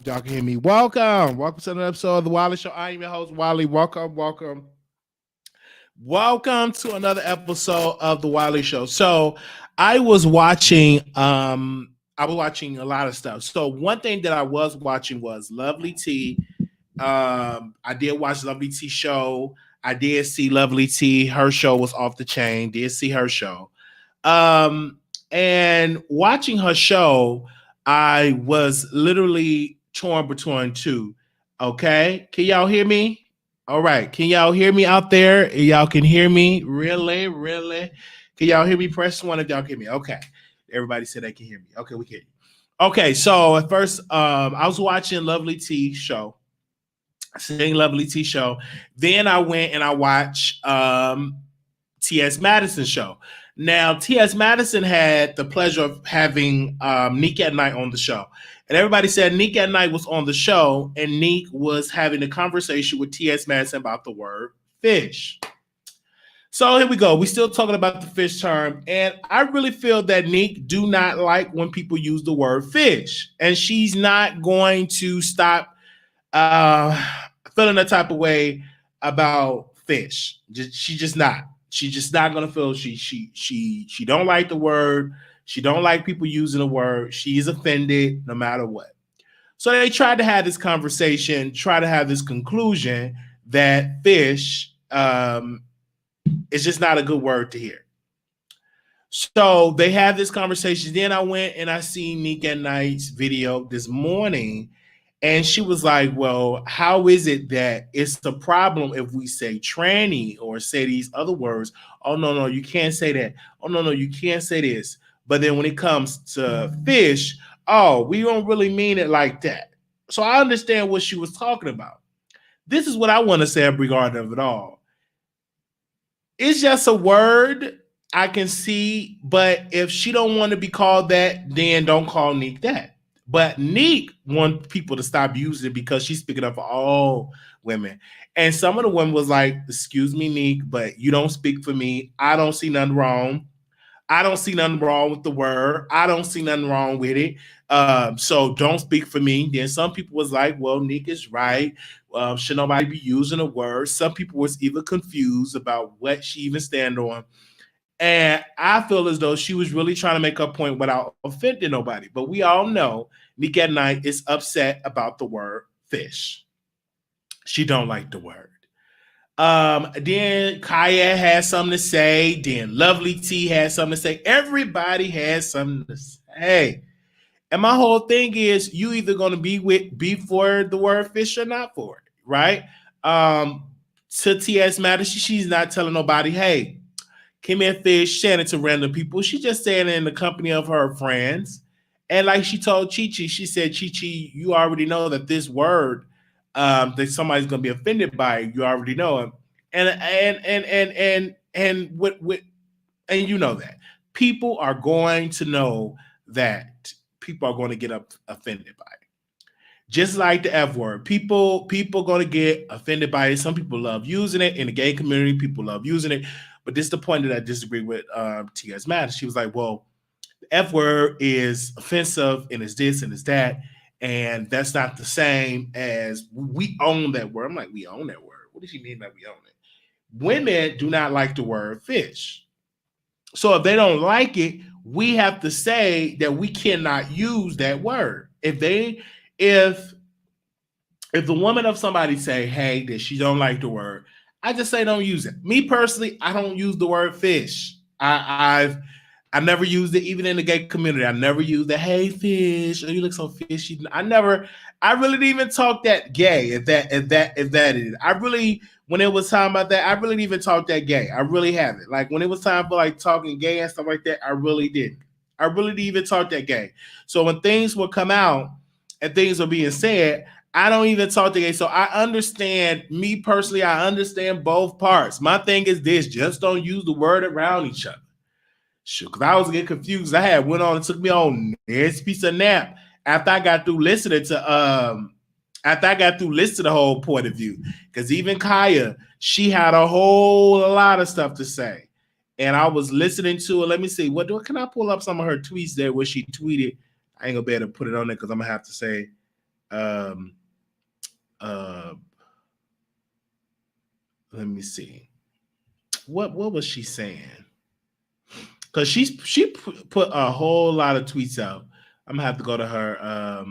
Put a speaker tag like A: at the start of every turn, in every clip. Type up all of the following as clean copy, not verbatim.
A: y'all can hear me. Welcome to another episode of the Wiley Show. I am your host, Wiley. Welcome to another episode of the Wiley Show. So I was watching a lot of stuff. So one thing that I was watching was Lovely T. I did watch Lovely T show. I did see Lovely T. Her show was off the chain. Did see her show. And watching her show, I was literally torn between two. Okay. Can y'all hear me? All right. Can y'all hear me out there? Y'all can hear me? Really? Really? Can y'all hear me? Press one if y'all can hear me. Okay. Everybody said they can hear me. Okay, we can. Okay, so at first, I was watching Lovely T show, seeing Lovely T show. Then I went and I watched T.S. Madison show. Now, T.S. Madison had the pleasure of having Nique at Nite on the show. And everybody said Nique at Nite was on the show, and Nique was having a conversation with T.S. Madison about the word fish. So here we go. We're still talking about the fish term. And I really feel that Nique do not like when people use the word fish. And she's not going to stop feeling that type of way about fish. She's just not. She's just not gonna feel she don't like the word. She don't like people using the word. She's offended no matter what. So they tried to have this conversation, try to have this conclusion that fish is just not a good word to hear. So they had this conversation. Then I went and I seen Nique at Nite's video this morning. And she was like, well, how is it that it's the problem if we say tranny or say these other words? Oh, no, you can't say that. Oh, no, you can't say this. But then when it comes to fish, oh, we don't really mean it like that. So I understand what she was talking about. This is what I want to say regarding of it all. It's just a word I can see, but if she don't want to be called that, then don't call Nique that. But Nique wants people to stop using it because she's speaking up for all women. And some of the women was like, excuse me, Nique, but you don't speak for me. I don't see nothing wrong. I don't see nothing wrong with the word. I don't see nothing wrong with it. So don't speak for me. Then some people was like, well, Nique is right. Should nobody be using a word? Some people was even confused about what she even stand on. And I feel as though she was really trying to make her point without offending nobody. But we all know Nique at Nite is upset about the word fish. She don't like the word. Then Kaya has something to say. Then Lovely T has something to say. Everybody has something to say. And my whole thing is you either going to be for the word fish or not for it, right? To T.S. Madison, she's not telling nobody, hey, Kim and Fish saying it to random people. She just saying it in the company of her friends. And like she told Chi-Chi, she said, Chi-Chi, you already know that this word that somebody's gonna be offended by, you already know it. And you know that. People are going to know that people are going to get offended by it. Just like the F word. People going to get offended by it. Some people love using it. In the gay community, people love using it. But this is the point that I disagree with T.S. Madison. She was like, well, the F word is offensive and it's this and it's that. And that's not the same as we own that word. I'm like, we own that word. What does she mean by we own it? Women do not like the word fish. So if they don't like it, we have to say that we cannot use that word. If the woman of somebody say, hey, that she don't like the word, I just say don't use it. Me personally, I don't use the word fish. I never used it even in the gay community. I never used the hey fish, oh you look so fishy. I really didn't even talk that gay if that is. I really, when it was time about that, I really didn't even talk that gay. I really haven't. Like when it was time for like talking gay and stuff like that, I really didn't. I really didn't even talk that gay. So when things would come out and things were being said, I don't even talk to gay. So I understand, me personally, I understand both parts. My thing is this, just don't use the word around each other. Sure, because I was getting confused. Went on and took me on this piece of nap after I got through listening to the whole point of view. Because even Kaya, she had a whole lot of stuff to say. And I was listening to it. Let me see. Can I pull up some of her tweets there where she tweeted? I ain't gonna be able to put it on there because I'm gonna have to say Um, uh, let me see. What was she saying? Because she put a whole lot of tweets out. I'm gonna have to go to her.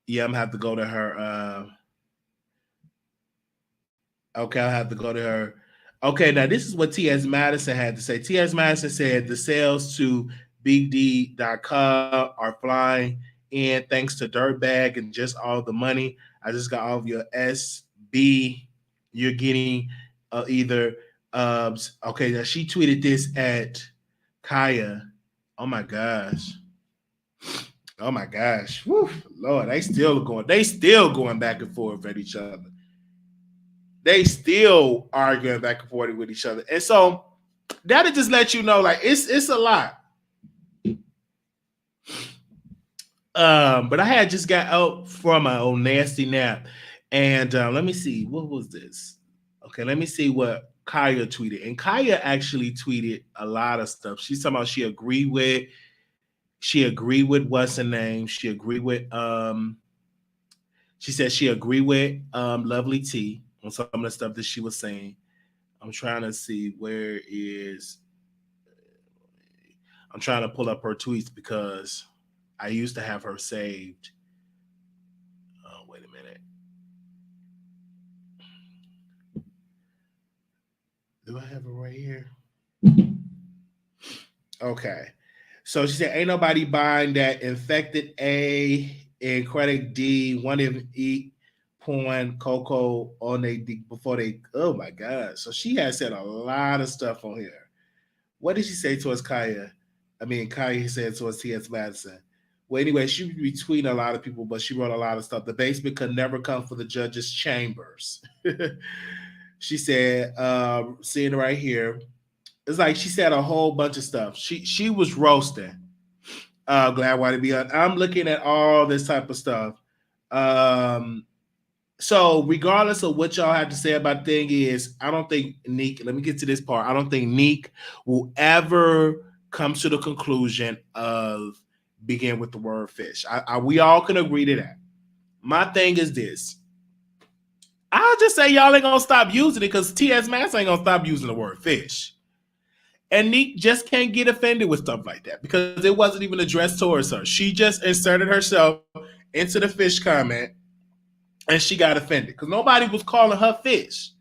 A: Yeah, I'm gonna have to go to her. Okay, I'll have to go to her. Okay, now this is what T.S. Madison had to say. T.S. Madison said the sales to BigD.com are flying in thanks to Dirtbag and just all the money. I just got all of your SB. You're getting either. Okay, now she tweeted this at Kaya. Oh my gosh. Oh my gosh. Woo, Lord, they still going back and forth at each other. They still arguing back and forth with each other. And so that'll just let you know, like, it's a lot. But I had just got out from my old nasty nap. And let me see, what was this? Okay, let me see what Kaya tweeted. And Kaya actually tweeted a lot of stuff. She's talking about she agreed with what's her name. She said she agreed with Lovely T on some of the stuff that she was saying. I'm trying to see I'm trying to pull up her tweets because I used to have her saved. Oh, wait a minute. Do I have it right here? Okay. So she said, ain't nobody buying that infected A and credit D, one of them eat porn, cocoa on they before they, oh my God. So she has said a lot of stuff on here. What did she say towards Kaya? Kaya said towards T.S. Madison. Well, anyway, she retweeted a lot of people, but she wrote a lot of stuff. The basement could never come for the judge's chambers. She said, seeing it right here, it's like she said a whole bunch of stuff. She was roasting. Glad why to be on. I'm looking at all this type of stuff. So regardless of what y'all have to say about the thing is, I don't think Nique, let me get to this part. I don't think Nique will ever come to the conclusion of begin with the word fish. We all can agree to that. My thing is this. I'll just say y'all ain't gonna stop using it because T.S. Mass ain't gonna stop using the word fish. And Nique just can't get offended with stuff like that because it wasn't even addressed towards her. She just inserted herself into the fish comment and she got offended because nobody was calling her fish.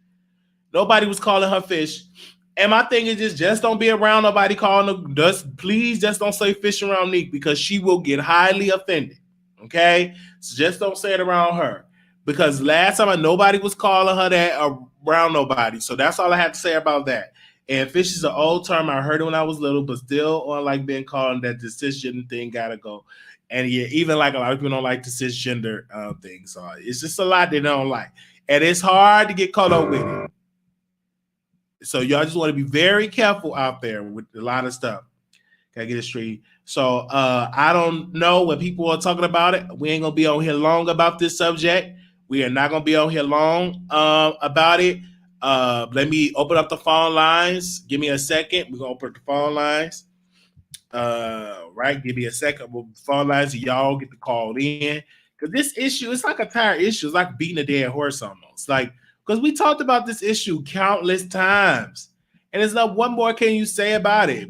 A: Nobody was calling her fish. And my thing is just don't be around nobody calling her. Please just don't say fish around Nique because she will get highly offended. Okay? So just don't say it around her. Because last time nobody was calling her that around nobody. So that's all I have to say about that. And fish is an old term. I heard it when I was little, but still on like being called that the cisgender thing gotta go. And yeah, even like a lot of people don't like the cisgender thing. So it's just a lot they don't like. And it's hard to get caught up with it. So y'all just want to be very careful out there with a lot of stuff. Can I get it straight? So I don't know when people are talking about it. We ain't gonna be on here long about this subject. We are not gonna be on here long about it. Let me open up the phone lines. Give me a second. We're gonna open up the phone lines. Right, give me a second. We'll phone lines. Y'all get the call in because this issue, it's like a tired issue. It's like beating a dead horse almost. Like because we talked about this issue countless times, and there's not one more can you say about it.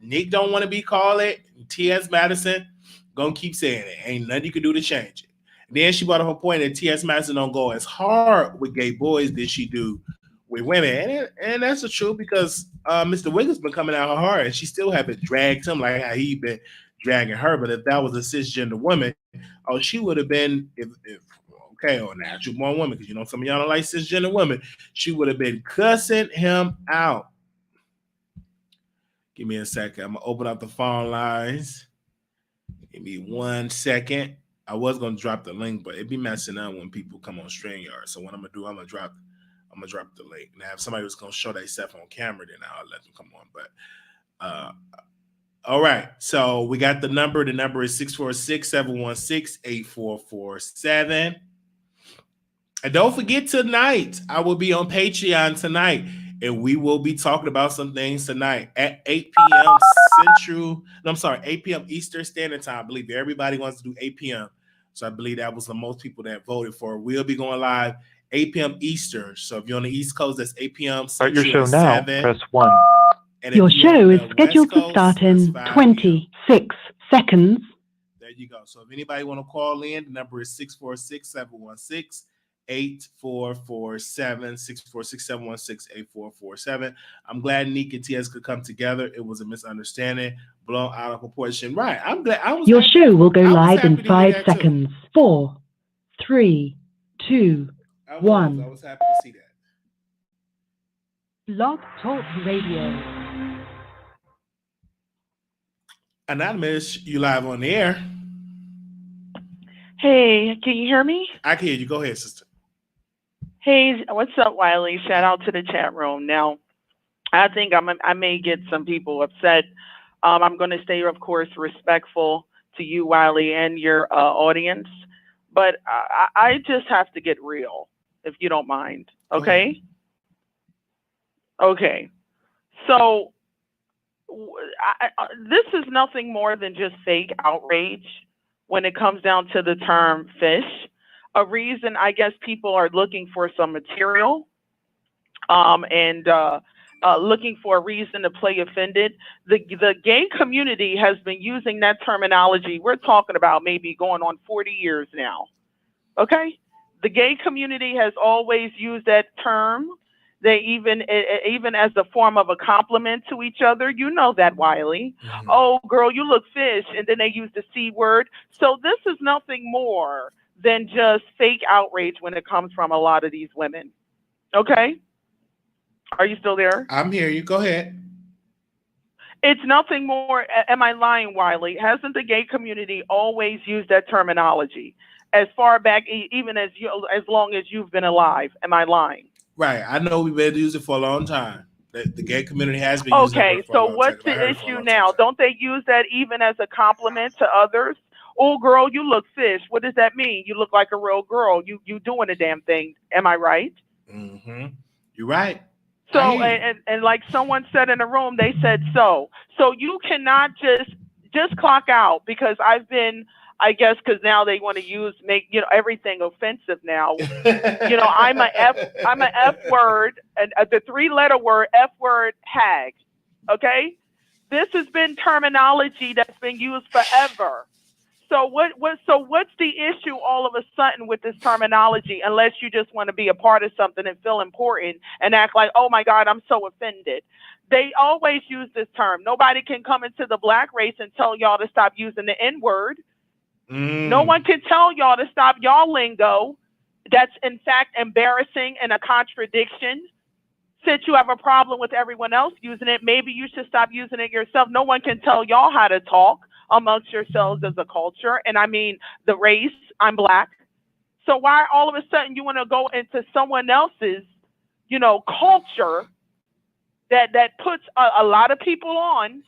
A: Nique don't want to be called it. T.S. Madison gonna keep saying it. Ain't nothing you can do to change it. And then she brought up a point that T.S. Madison don't go as hard with gay boys as she do with women, and that's the truth because Mr. Wiggins been coming out hard, and she still haven't dragged him like how he been dragging her. But if that was a cisgender woman, oh, she would have been if okay, or natural born woman, because you know some of y'all don't like cisgender women, she would have been cussing him out. Give me a second. I'm gonna open up the phone lines. Give me 1 second. I was gonna drop the link, but it'd be messing up when people come on StreamYard. So what I'm gonna do, I'm gonna drop the link. Now, if somebody was gonna show themselves on camera, then I'll let them come on. But all right. So we got the number. The number is 646-716-8447. And don't forget tonight, I will be on Patreon tonight. And we will be talking about some things tonight at 8 p.m. 8 p.m. Eastern Standard Time. I believe everybody wants to do 8 p.m. So I believe that was the most people that voted for it. We'll be going live 8 p.m. Eastern. So if you're on the East Coast, that's 8 p.m.
B: Start your
A: Central,
B: show now.
A: 7.
B: Press 1.
A: And
C: Your
A: if you're
C: show
A: on
C: is
A: the
C: scheduled
A: West
C: to start
A: Coast,
C: in
A: that's 5 p.m.
C: 26 seconds.
A: There you go. So if anybody want to call in, the number is 646-716-8447, 646-716-8447. I'm glad Nique and TS could come together. It was a misunderstanding, blown out of proportion. Right. I'm glad.
C: Your show will go live in 5 seconds. 4, 3, 2, 1.
A: I was happy to see that.
C: Blog Talk Radio.
A: Anonymous, you live on the air.
D: Hey, can you hear me?
A: I can hear you. Go ahead, sister.
D: Hey, what's up, Wiley? Shout out to the chat room. Now, I think I may get some people upset. I'm going to stay, of course, respectful to you, Wiley, and your audience. But I just have to get real, if you don't mind. Okay? Okay. So this is nothing more than just fake outrage when it comes down to the term fish. A reason, I guess, people are looking for some material and looking for a reason to play offended. The gay community has been using that terminology. We're talking about maybe going on 40 years now. Okay? The gay community has always used that term. They even as a form of a compliment to each other. You know that, Wiley. Mm-hmm. Oh, girl, you look fish. And then they use the C word. So this is nothing more than just fake outrage when it comes from a lot of these women. Okay? Are you still there?
A: I'm here. You go ahead.
D: It's nothing more. Am I lying, Wiley? Hasn't the gay community always used that terminology as far back, even as long as you've been alive? Am I lying?
A: Right. I know we've been using it for a long time. The gay community has been using it for a long time.
D: Okay, so what's the issue now? Don't they use that even as a compliment to others? Oh, girl, you look fish. What does that mean? You look like a real girl. You doing a damn thing. Am I right?
A: Mm-hmm. You're right.
D: So, and like someone said in the room, they said so. So you cannot just clock out, because I've been, I guess, because now they want to make everything offensive now. I'm a F word, and the 3-letter word, F word, hag. Okay, this has been terminology that's been used forever. So what's the issue all of a sudden with this terminology? Unless you just want to be a part of something and feel important and act like, oh my God, I'm so offended. They always use this term. Nobody can come into the black race and tell y'all to stop using the N-word. No one can tell y'all to stop y'all lingo. That's in fact embarrassing and a contradiction. Since you have a problem with everyone else using it, maybe you should stop using it yourself. No one can tell y'all how to talk amongst yourselves as a culture. And I mean the race, I'm black. So why all of a sudden you want to go into someone else's, culture that puts a lot of people on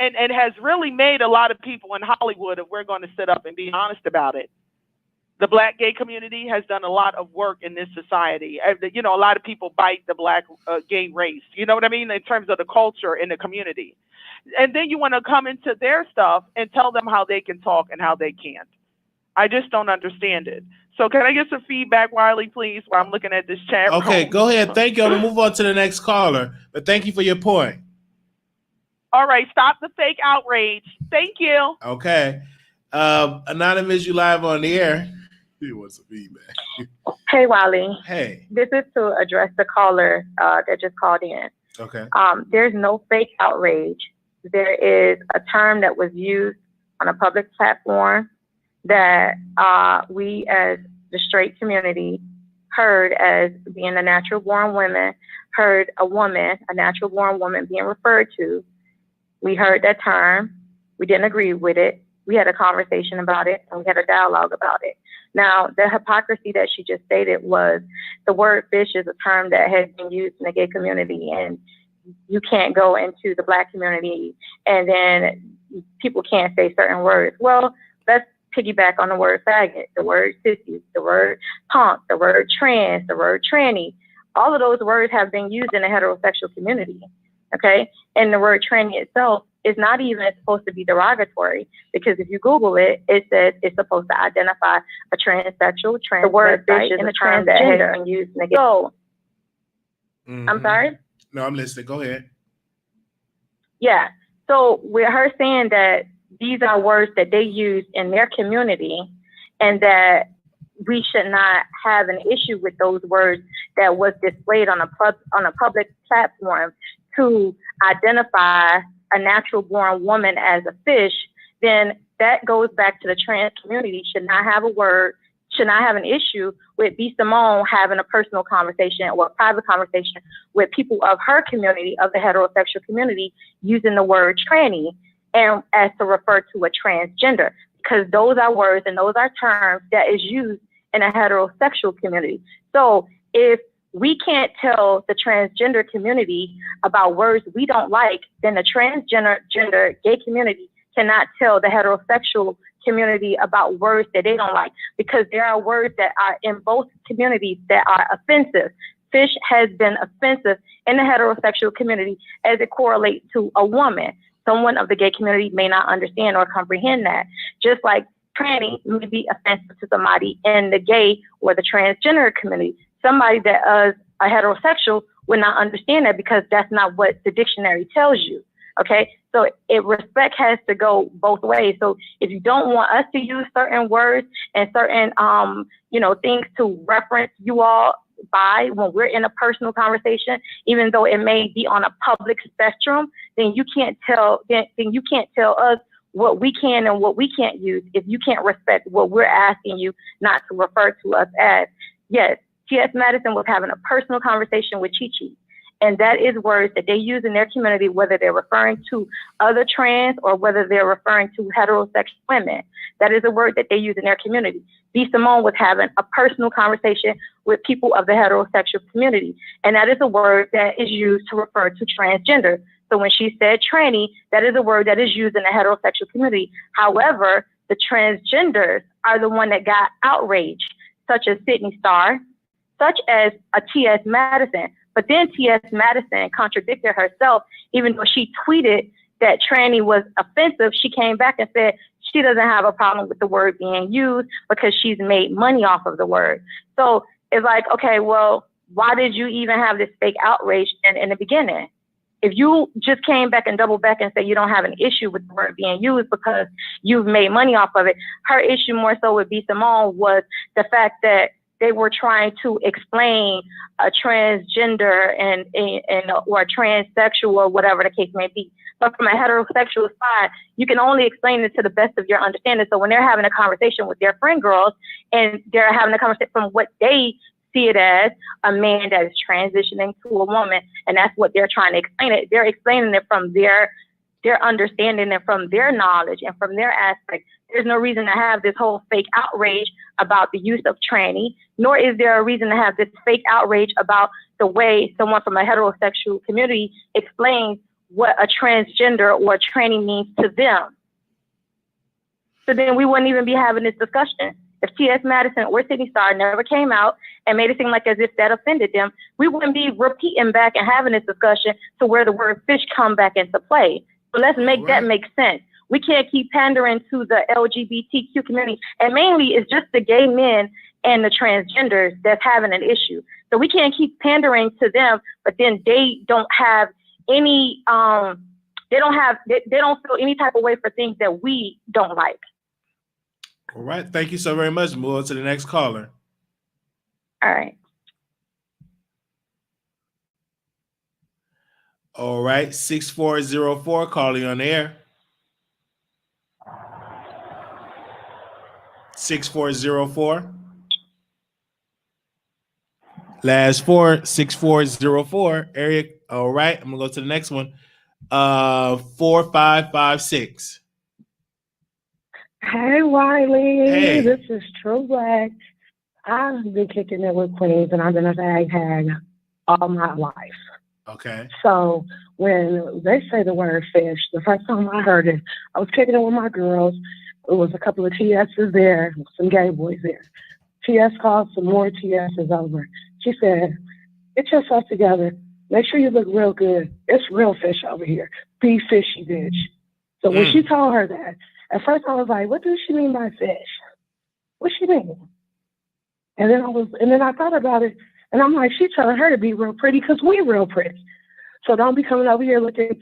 D: and has really made a lot of people in Hollywood, if we're going to sit up and be honest about it. The black gay community has done a lot of work in this society. A lot of people bite the black gay race, you know what I mean, in terms of the culture in the community. And then you want to come into their stuff and tell them how they can talk and how they can't. I just don't understand it. So can I get some feedback, Wiley, please, while I'm looking at this chat room?
A: Okay, go ahead. Thank you. I'm going to move on to the next caller. But thank you for your point.
D: All right, stop the fake outrage. Thank you.
A: Okay. Anonymous, you live on the air. He wants some feedback.
E: Hey, Wiley.
A: Hey.
E: This is to address the caller that just called in.
A: Okay.
E: There's no fake outrage. There is a term that was used on a public platform that we as the straight community heard as being a natural born woman, heard a natural born woman being referred to. We heard that term. We didn't agree with it. We had a conversation about it, and we had a dialogue about it. Now, the hypocrisy that she just stated was the word fish is a term that has been used in the gay community, and you can't go into the black community and then people can't say certain words. Well, let's piggyback on the word faggot, the word sissy, the word punk, the word trans, the word tranny. All of those words have been used in the heterosexual community, okay? And the word tranny itself is not even supposed to be derogatory, because if you Google it, it says it's supposed to identify a transsexual, the word fish is a term that has been used in the so. I'm sorry?
A: No, I'm listening. Go ahead.
E: Yeah. So with her saying that these are words that they use in their community, and that we should not have an issue with those words that was displayed on a public platform to identify a natural born woman as a fish, then that goes back to the trans community should not have an issue with B. Simone having a personal conversation or a private conversation with people of her community, of the heterosexual community, using the word tranny and as to refer to a transgender, because those are words and those are terms that is used in a heterosexual community. So if we can't tell the transgender community about words we don't like, then the transgender gay community cannot tell the heterosexual community about words that they don't like, because there are words that are in both communities that are offensive. Fish has been offensive in the heterosexual community as it correlates to a woman. Someone of the gay community may not understand or comprehend that. Just like tranny may be offensive to somebody in the gay or the transgender community. Somebody that is a heterosexual would not understand that, because that's not what the dictionary tells you. Okay, so respect has to go both ways. So if you don't want us to use certain words and certain things to reference you all by when we're in a personal conversation, even though it may be on a public spectrum, then you can't tell us what we can and what we can't use if you can't respect what we're asking you not to refer to us as. Yes, T.S. Madison was having a personal conversation with Chi-Chi. And that is words that they use in their community, whether they're referring to other trans or whether they're referring to heterosexual women. That is a word that they use in their community. B. Simone was having a personal conversation with people of the heterosexual community. And that is a word that is used to refer to transgender. So when she said tranny, that is a word that is used in the heterosexual community. However, the transgenders are the one that got outraged, such as Sydney Starr, such as a T.S. Madison. But then T.S. Madison contradicted herself, even though she tweeted that tranny was offensive. She came back and said she doesn't have a problem with the word being used because she's made money off of the word. So it's like, okay, well, why did you even have this fake outrage in the beginning? If you just came back and doubled back and said you don't have an issue with the word being used because you've made money off of it, her issue more so with B. Simone was the fact that they were trying to explain a transgender or a transsexual or whatever the case may be. But from a heterosexual side, you can only explain it to the best of your understanding. So when they're having a conversation with their friend girls and they're having a conversation from what they see it as, a man that is transitioning to a woman, and that's what they're trying to explain it. They're explaining it from their understanding and from their knowledge and from their aspect. There's no reason to have this whole fake outrage about the use of tranny, nor is there a reason to have this fake outrage about the way someone from a heterosexual community explains what a transgender or a tranny means to them. So then we wouldn't even be having this discussion. If T.S. Madison or Sydney Starr never came out and made it seem like as if that offended them, we wouldn't be repeating back and having this discussion to where the word fish come back into play. So let's make that make sense. We can't keep pandering to the LGBTQ community. And mainly it's just the gay men and the transgenders that's having an issue. So we can't keep pandering to them, but then they don't have any, they don't feel any type of way for things that we don't like.
A: All right. Thank you so very much. Move on to the next caller.
E: All right.
A: All right. 6404, calling on the air. 6404. Last four, 6404. Area. All right. I'm gonna go to the next one. 4556.
B: Hey Wiley.
A: Hey.
B: This is True Black. I've been kicking it with Queens and I've been a fag hag all my life.
A: Okay.
B: So when they say the word fish, the first time I heard it, I was kicking it with my girls. It was a couple of TS's there, some gay boys there. TS called some more TS's over. She said, get yourself together. Make sure you look real good. It's real fish over here. Be fishy, bitch. So when she told her that, at first I was like, what does she mean by fish? What she mean? And then I thought about it, and I'm like, she's telling her to be real pretty because we're real pretty. So don't be coming over here looking,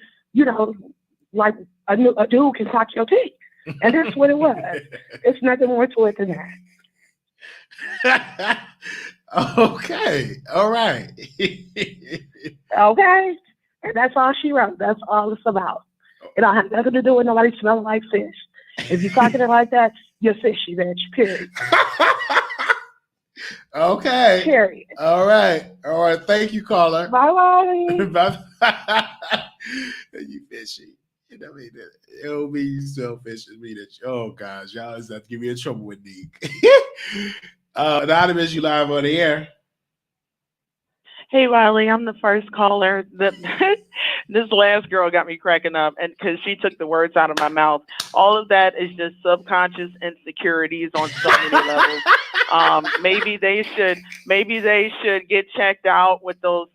B: like a dude can suck your teeth. And that's what it was. It's nothing more to it than
A: that. Okay. All right.
B: Okay. And that's all she wrote. That's all it's about. It don't have nothing to do with nobody smelling like fish. If you're talking it like that, you're fishy, bitch. Period.
A: Okay.
B: Period.
A: All right. Thank you, caller.
B: Bye, Wiley.
A: Bye. You fishy. It'll be you selfish. Oh gosh, y'all just have to give me in trouble with Nique. Anonymous, you live on the air.
D: Hey Wiley, I'm the first caller. This last girl got me cracking up, and because she took the words out of my mouth. All of that is just subconscious insecurities on so many levels. Maybe they should get checked out with those,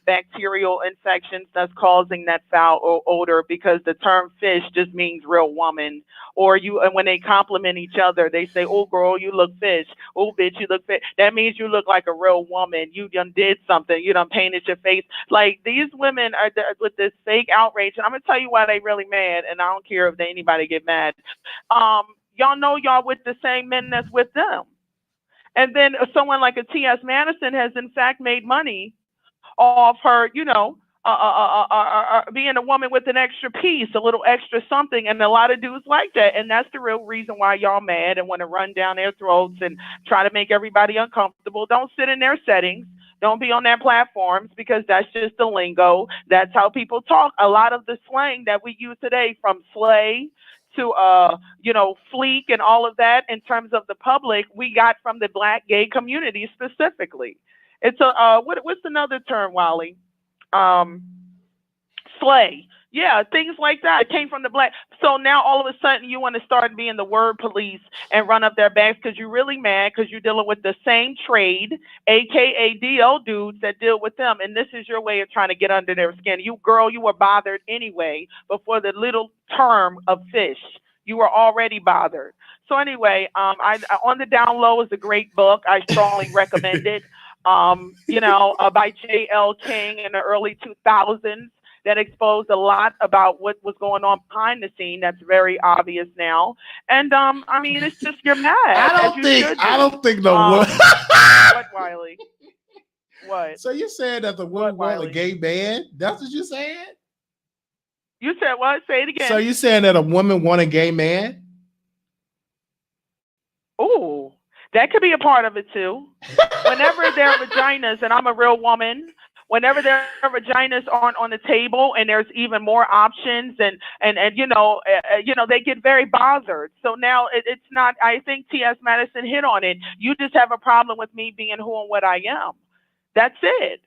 D: bacterial infections that's causing that foul odor, because the term fish just means real woman. And when they compliment each other, they say, oh girl, you look fish. Oh bitch, you look fish. That means you look like a real woman. You done did something. You done painted your face. Like, these women are with this fake outrage. And I'm gonna tell you why they really mad, and I don't care if anybody get mad. Y'all know y'all with the same men that's with them. And then someone like a T.S. Madison has in fact made money off her, being a woman with an extra piece, a little extra something, and a lot of dudes like that. And that's the real reason why y'all mad and want to run down their throats and try to make everybody uncomfortable. Don't sit in their settings. Don't be on their platforms, because that's just the lingo. That's how people talk. A lot of the slang that we use today, from slay to fleek and all of that, in terms of the public, we got from the Black gay community specifically. It's what's another term, Wiley? Slay. Yeah, things like that. It came from the Black. So now all of a sudden you want to start being the word police and run up their backs because you're really mad because you're dealing with the same trade, aka DL dudes that deal with them. And this is your way of trying to get under their skin. You were bothered anyway before the little term of fish. You were already bothered. So anyway, On the Down Low is a great book. I strongly recommend it. By J.L. King in the early 2000s, that exposed a lot about what was going on behind the scene. That's very obvious now. And it's just, you're mad.
A: I don't think the woman.
D: What, Wiley? What?
A: So you're saying that the woman want a gay man? That's what you're saying?
D: You said what? Say it again.
A: So you're saying that a woman want a gay man?
D: Ooh. That could be a part of it too. Whenever their vaginas, and I'm a real woman, whenever their vaginas aren't on the table and there's even more options, and they get very bothered. So now it's not. I think T.S. Madison hit on it. You just have a problem with me being who and what I am. That's it.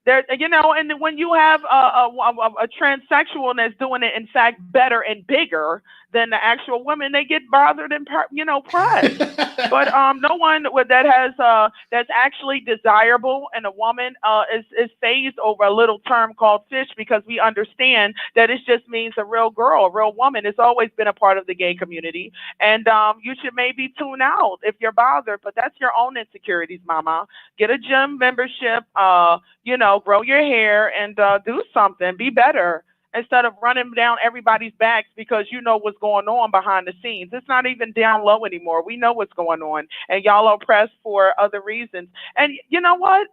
D: There, and when you have a transsexual that's doing it, in fact, better and bigger than the actual women, they get bothered and pressed. But no one that's actually desirable in a woman is phased over a little term called fish, because we understand that it just means a real girl, a real woman. It's always been a part of the gay community, and you should maybe tune out if you're bothered. But that's your own insecurities, mama. Get a gym membership. Grow your hair and do something. Be better, instead of running down everybody's backs because you know what's going on behind the scenes. It's not even down low anymore. We know what's going on, and y'all are pressed for other reasons. And you know what?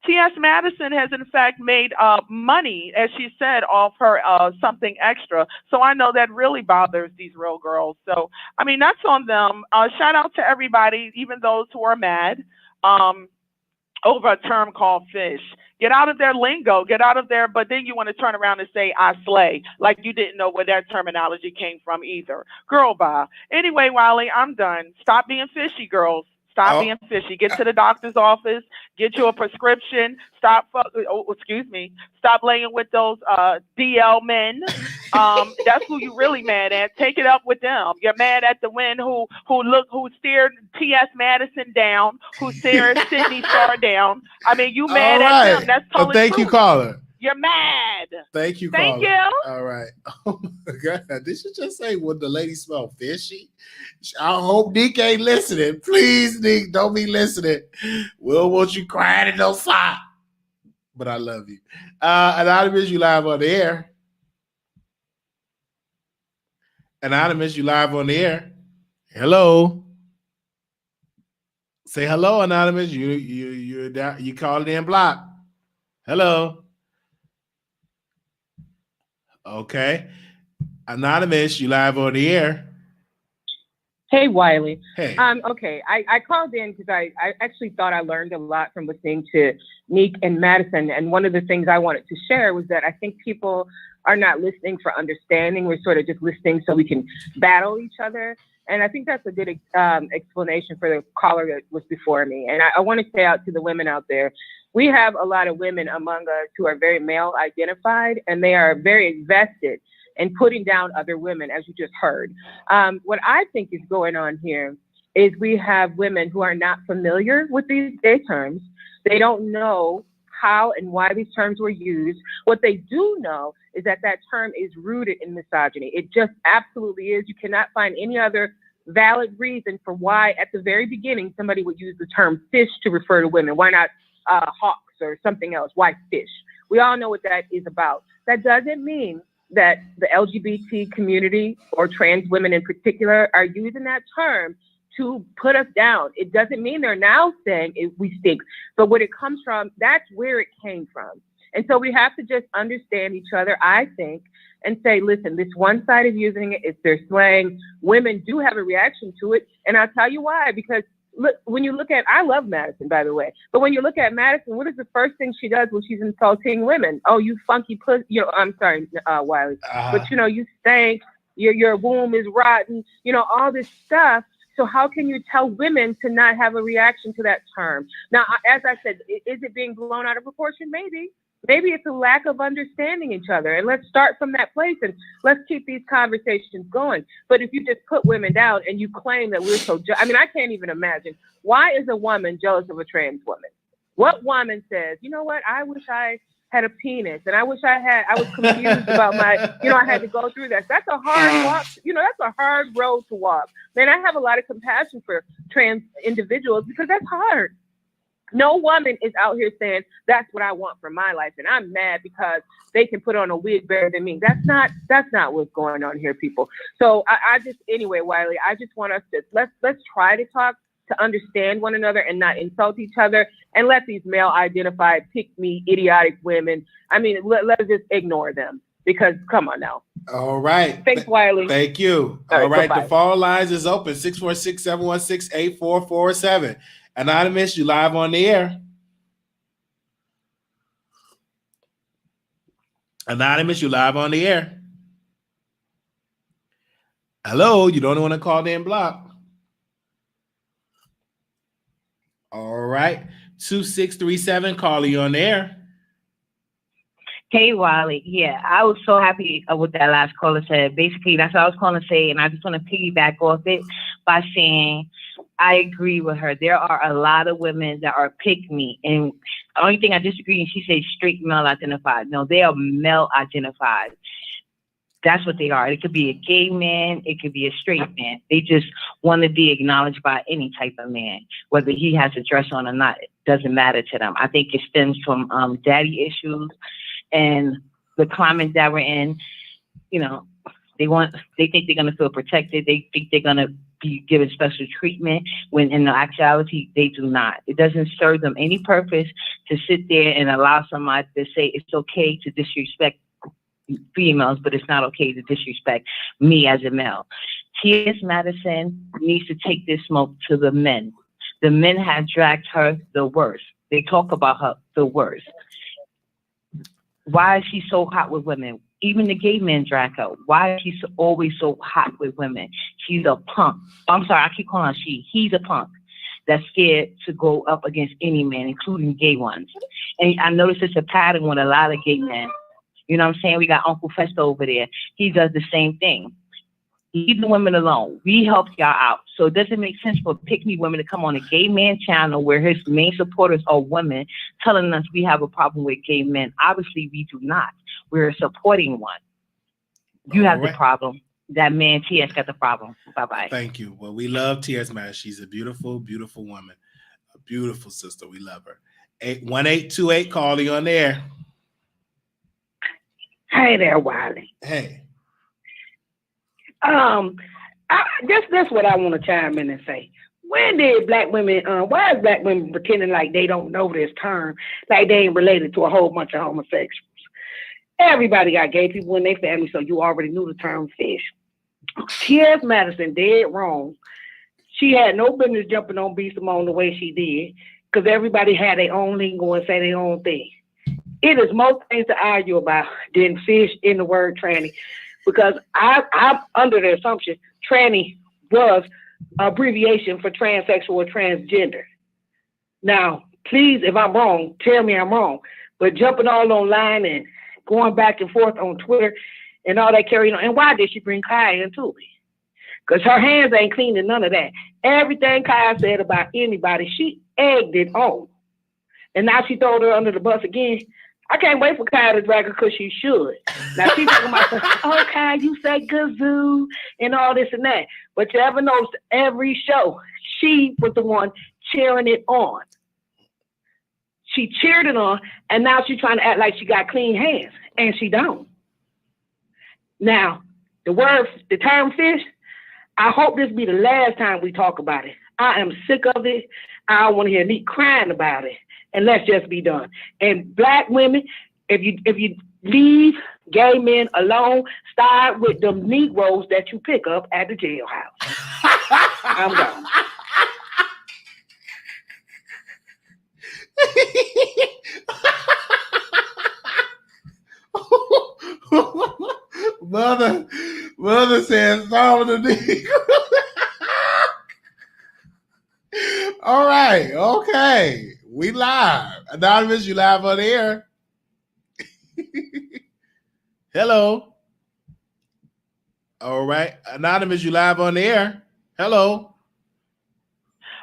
D: T.S. Madison has in fact made money, as she said, off her something extra. So I know that really bothers these real girls. So that's on them. Shout out to everybody, even those who are mad over a term called fish. Get out of their lingo, get out of there, but then you want to turn around and say, I slay, like you didn't know where that terminology came from either. Girl, bye. Anyway, Wiley, I'm done. Stop being fishy, girls. Stop being fishy. Get to the doctor's office, get you a prescription. Stop laying with those DL men. That's who you really mad at. Take it up with them. You're mad at the men who stared T.S. Madison down, who stared Sydney Starr down. You mad at them. That's totally
A: thank
D: true.
A: you, caller.
D: You're mad.
A: Thank you,
D: Thank
A: caller.
D: you.
A: All right. Oh my God. Did she just say, would the lady smell fishy? I hope Nique ain't listening. Please, Nique, don't be listening. We'll want you crying in no sock. But I love you. Anonymous, you live on the air. Anonymous, you live on the air. Hello. Say hello, Anonymous. You called in block. Hello. Okay. Anonymous, you live on the air.
F: Hey, Wiley.
A: Hey.
F: Okay, I called in because I actually thought I learned a lot from listening to Nique and Madison. And one of the things I wanted to share was that I think people are not listening for understanding. We're sort of just listening so we can battle each other. And I think that's a good explanation for the caller that was before me. And I want to say out to the women out there, we have a lot of women among us who are very male identified, and they are very invested in putting down other women, as you just heard. What I think is going on here is we have women who are not familiar with these gay terms. They don't know how and why these terms were used. What they do know is that that term is rooted in misogyny. It just absolutely is. You cannot find any other valid reason for why at the very beginning somebody would use the term fish to refer to women. Why not hawks or something else? Why fish? We all know what that is about. That doesn't mean that the LGBT community or trans women in particular are using that term to put us down. It doesn't mean they're now saying we stink, but what it comes from, that's where it came from. And so we have to just understand each other, I think, and say, listen, this one side is using it, it's their slang. Women do have a reaction to it, and I'll tell you why, because look, when you look at, I love Madison, by the way, but when you look at Madison, what is the first thing she does when she's insulting women? Oh, you funky pussy, I'm sorry, Wiley, but you stink, your womb is rotten, all this stuff. So how can you tell women to not have a reaction to that term? Now, as I said, is it being blown out of proportion? Maybe. Maybe it's a lack of understanding each other. And let's start from that place and let's keep these conversations going. But if you just put women down and you claim that we're so, I can't even imagine. Why is a woman jealous of a trans woman? What woman says, you know what, I wish I had a penis and I wish I was confused about my, I had to go through that. That's a hard walk. That's a hard road to walk. Man, I have a lot of compassion for trans individuals because that's hard. No woman is out here saying, that's what I want for my life. And I'm mad because they can put on a wig better than me. That's not what's going on here, people. So anyway, Wiley, I just want us to, let's try to talk to understand one another and not insult each other and let these male identified pick me idiotic women. Let's just ignore them because come on now.
A: All right.
F: Thanks, Wiley.
A: Thank you. All right.
F: Bye-bye.
A: The phone lines is open 646-716-8447. Anonymous, you live on the air. Anonymous, you live on the air. Hello, you don't want to call in block. All right. 2637, call you on the air.
G: Hey, Wiley. Yeah, I was so happy with that last caller said. Basically, that's what I was calling to say, and I just want to piggyback off it by saying I agree with her. There are a lot of women that are pick me, and the only thing I disagree, she says straight male identified. No, they are male identified. That's what they are. It could be a gay man. It could be a straight man. They just want to be acknowledged by any type of man, whether he has a dress on or not. It doesn't matter to them. I think it stems from daddy issues and the climate that we're in. They think they're going to feel protected. They think they're going to be given special treatment when in actuality they do not. It doesn't serve them any purpose to sit there and allow somebody to say it's okay to disrespect females, but it's not okay to disrespect me as a male. T.S. Madison needs to take this smoke to the men. The men have dragged her the worst. They talk about her the worst. Why is she so hot with women? Even the gay men drag her. Why is she always so hot with women? She's a punk. I'm sorry, I keep calling her she. He's a punk that's scared to go up against any man, including gay ones. And I notice it's a pattern with a lot of gay men. You know what I'm saying? We got Uncle Festo over there. He does the same thing. Leave the women alone. We help y'all out. So it doesn't make sense for Pick Me Women to come on a gay man channel where his main supporters are women telling us we have a problem with gay men. Obviously, we do not. We're supporting one. You have the problem. That man, TS, got the problem. Bye-bye.
A: Thank you. Well, we love TS Madison. She's a beautiful, beautiful woman. A beautiful sister. We love her. 1828, call you on there.
H: Hey there, Wiley.
A: Hey.
H: That's what I want to chime in and say. When did black women, why is black women pretending like they don't know this term, like they ain't related to a whole bunch of homosexuals? Everybody got gay people in their family, so you already knew the term fish. T.S. Madison dead wrong. She had no business jumping on B. Simone the way she did, because everybody had their own lingo and say their own thing. It is most things to argue about than fish in the word tranny, because I'm under the assumption tranny was an abbreviation for transsexual or transgender. Now, please, if I'm wrong, tell me I'm wrong. But jumping all online and going back and forth on Twitter and all that carrying on. And why did she bring Kaya into it? Because her hands ain't clean and none of that. Everything Kaya said about anybody, she egged it on. And now she throwed her under the bus again. I can't wait for Kaya to drag her because she should. Now she's talking about, oh, Kaya, you say gazoo and all this and that. But you ever notice every show, she was the one cheering it on. She cheered it on, and now she's trying to act like she got clean hands, and she don't. Now, the term fish, I hope this be the last time we talk about it. I am sick of it. I don't want to hear Nique crying about it. And let's just be done. And black women, if you leave gay men alone, start with them Negroes that you pick up at the jailhouse. I'm done.
A: Mother says some of the Negro. All right, okay. We live. Anonymous, you live on the air. Hello. All right. Anonymous, you live on the air. Hello.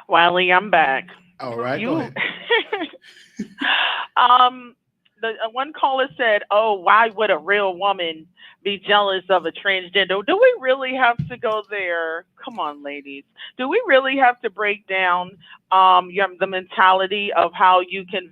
D: Wiley, I'm back.
A: All right, go ahead.
D: The one caller said, oh, why would a real woman be jealous of a transgender? Do we really have to go there? Come on, ladies. Do we really have to break down the mentality of how you can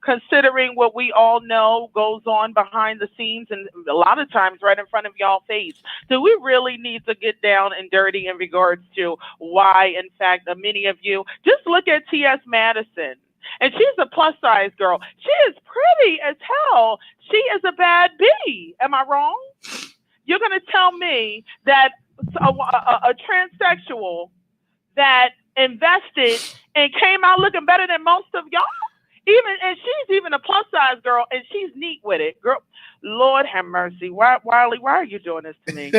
D: considering what we all know goes on behind the scenes and a lot of times right in front of y'all face? Do we really need to get down and dirty in regards to why, in fact, many of you, just look at T.S. Madison. And she's a plus size girl. She is pretty as hell. She is a bad bee. Am I wrong? You're going to tell me that a transsexual that invested and came out looking better than most of y'all? And she's even a plus size girl, and she's neat with it. Girl, Lord have mercy. Wiley, why are you doing this to me?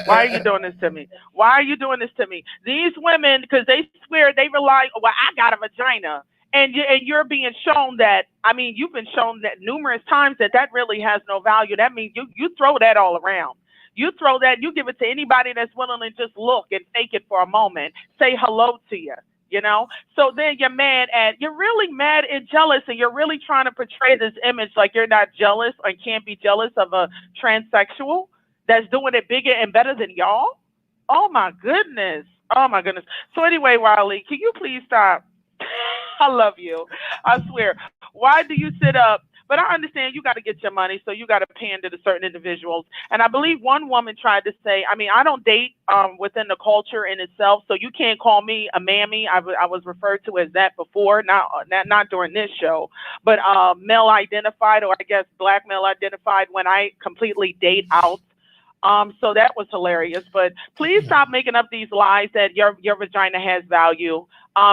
D: Why are you doing this to me? Why are you doing this to me? These women, because they swear they rely, well, I got a vagina. And you're being shown that, I mean, you've been shown that numerous times that really has no value. That means you throw that all around. You throw that, you give it to anybody that's willing to just look and fake it for a moment, say hello to you, you know? So then you're really mad and jealous, and you're really trying to portray this image like you're not jealous or can't be jealous of a transsexual that's doing it bigger and better than y'all? Oh my goodness. Oh my goodness. So anyway, Wiley, can you please stop? I love you. I swear. Why do you sit up? But I understand you got to get your money, so you got to pander to certain individuals. And I believe one woman tried to say, I mean, I don't date within the culture in itself, so you can't call me a mammy. I was referred to as that before, not during this show, but male identified, or I guess black male identified, when I completely date out. So that was hilarious. But please stop making up these lies that your vagina has value.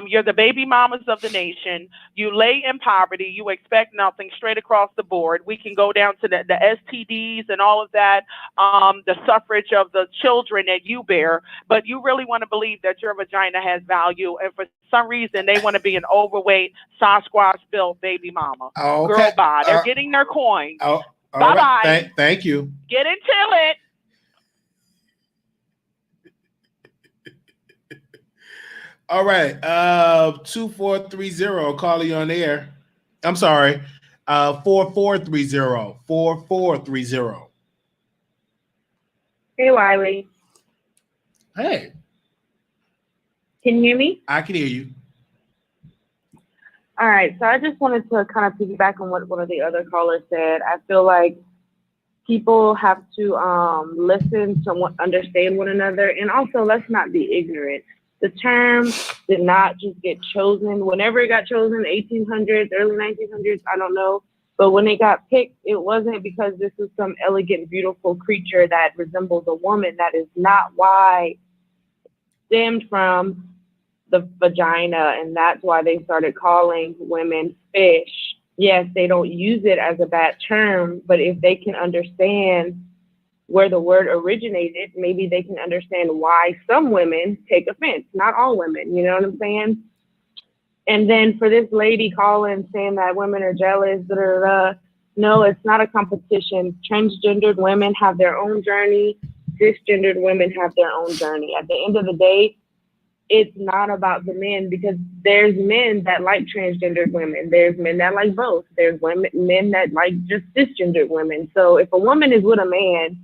D: You're the baby mamas of the nation. You lay in poverty. You expect nothing straight across the board. We can go down to the STDs and all of that, the suffrage of the children that you bear. But you really want to believe that your vagina has value. And for some reason, they want to be an overweight, Sasquatch-built baby mama.
A: Oh, okay.
D: Girl, bye. They're getting their coins.
A: Oh,
D: bye-bye.
A: Right. Thank you.
D: Get into it.
A: All right. 2430. Call you on the air. I'm sorry. 4430. 4430.
E: Hey, Wiley.
A: Hey,
E: Can you hear me?
A: I can hear you.
E: All right. So I just wanted to kind of piggyback on what one of the other callers said. I feel like people have to listen to understand one another, and also let's not be ignorant. The term did not just get chosen whenever it got chosen, 1800s, early 1900s, I don't know. But when it got picked, it wasn't because this is some elegant, beautiful creature that resembles a woman. That is not why it stemmed from the vagina, and that's why they started calling women fish. Yes, they don't use it as a bad term, but if they can understand where the word originated, maybe they can understand why some women take offense. Not all women, you know what I'm saying? And then for this lady calling saying that women are jealous, da, da, da, no, it's not a competition. Transgendered women have their own journey. Cisgendered women have their own journey. At the end of the day, it's not about the men, because there's men that like transgendered women. There's men that like both. There's men that like just cisgendered women. So if a woman is with a man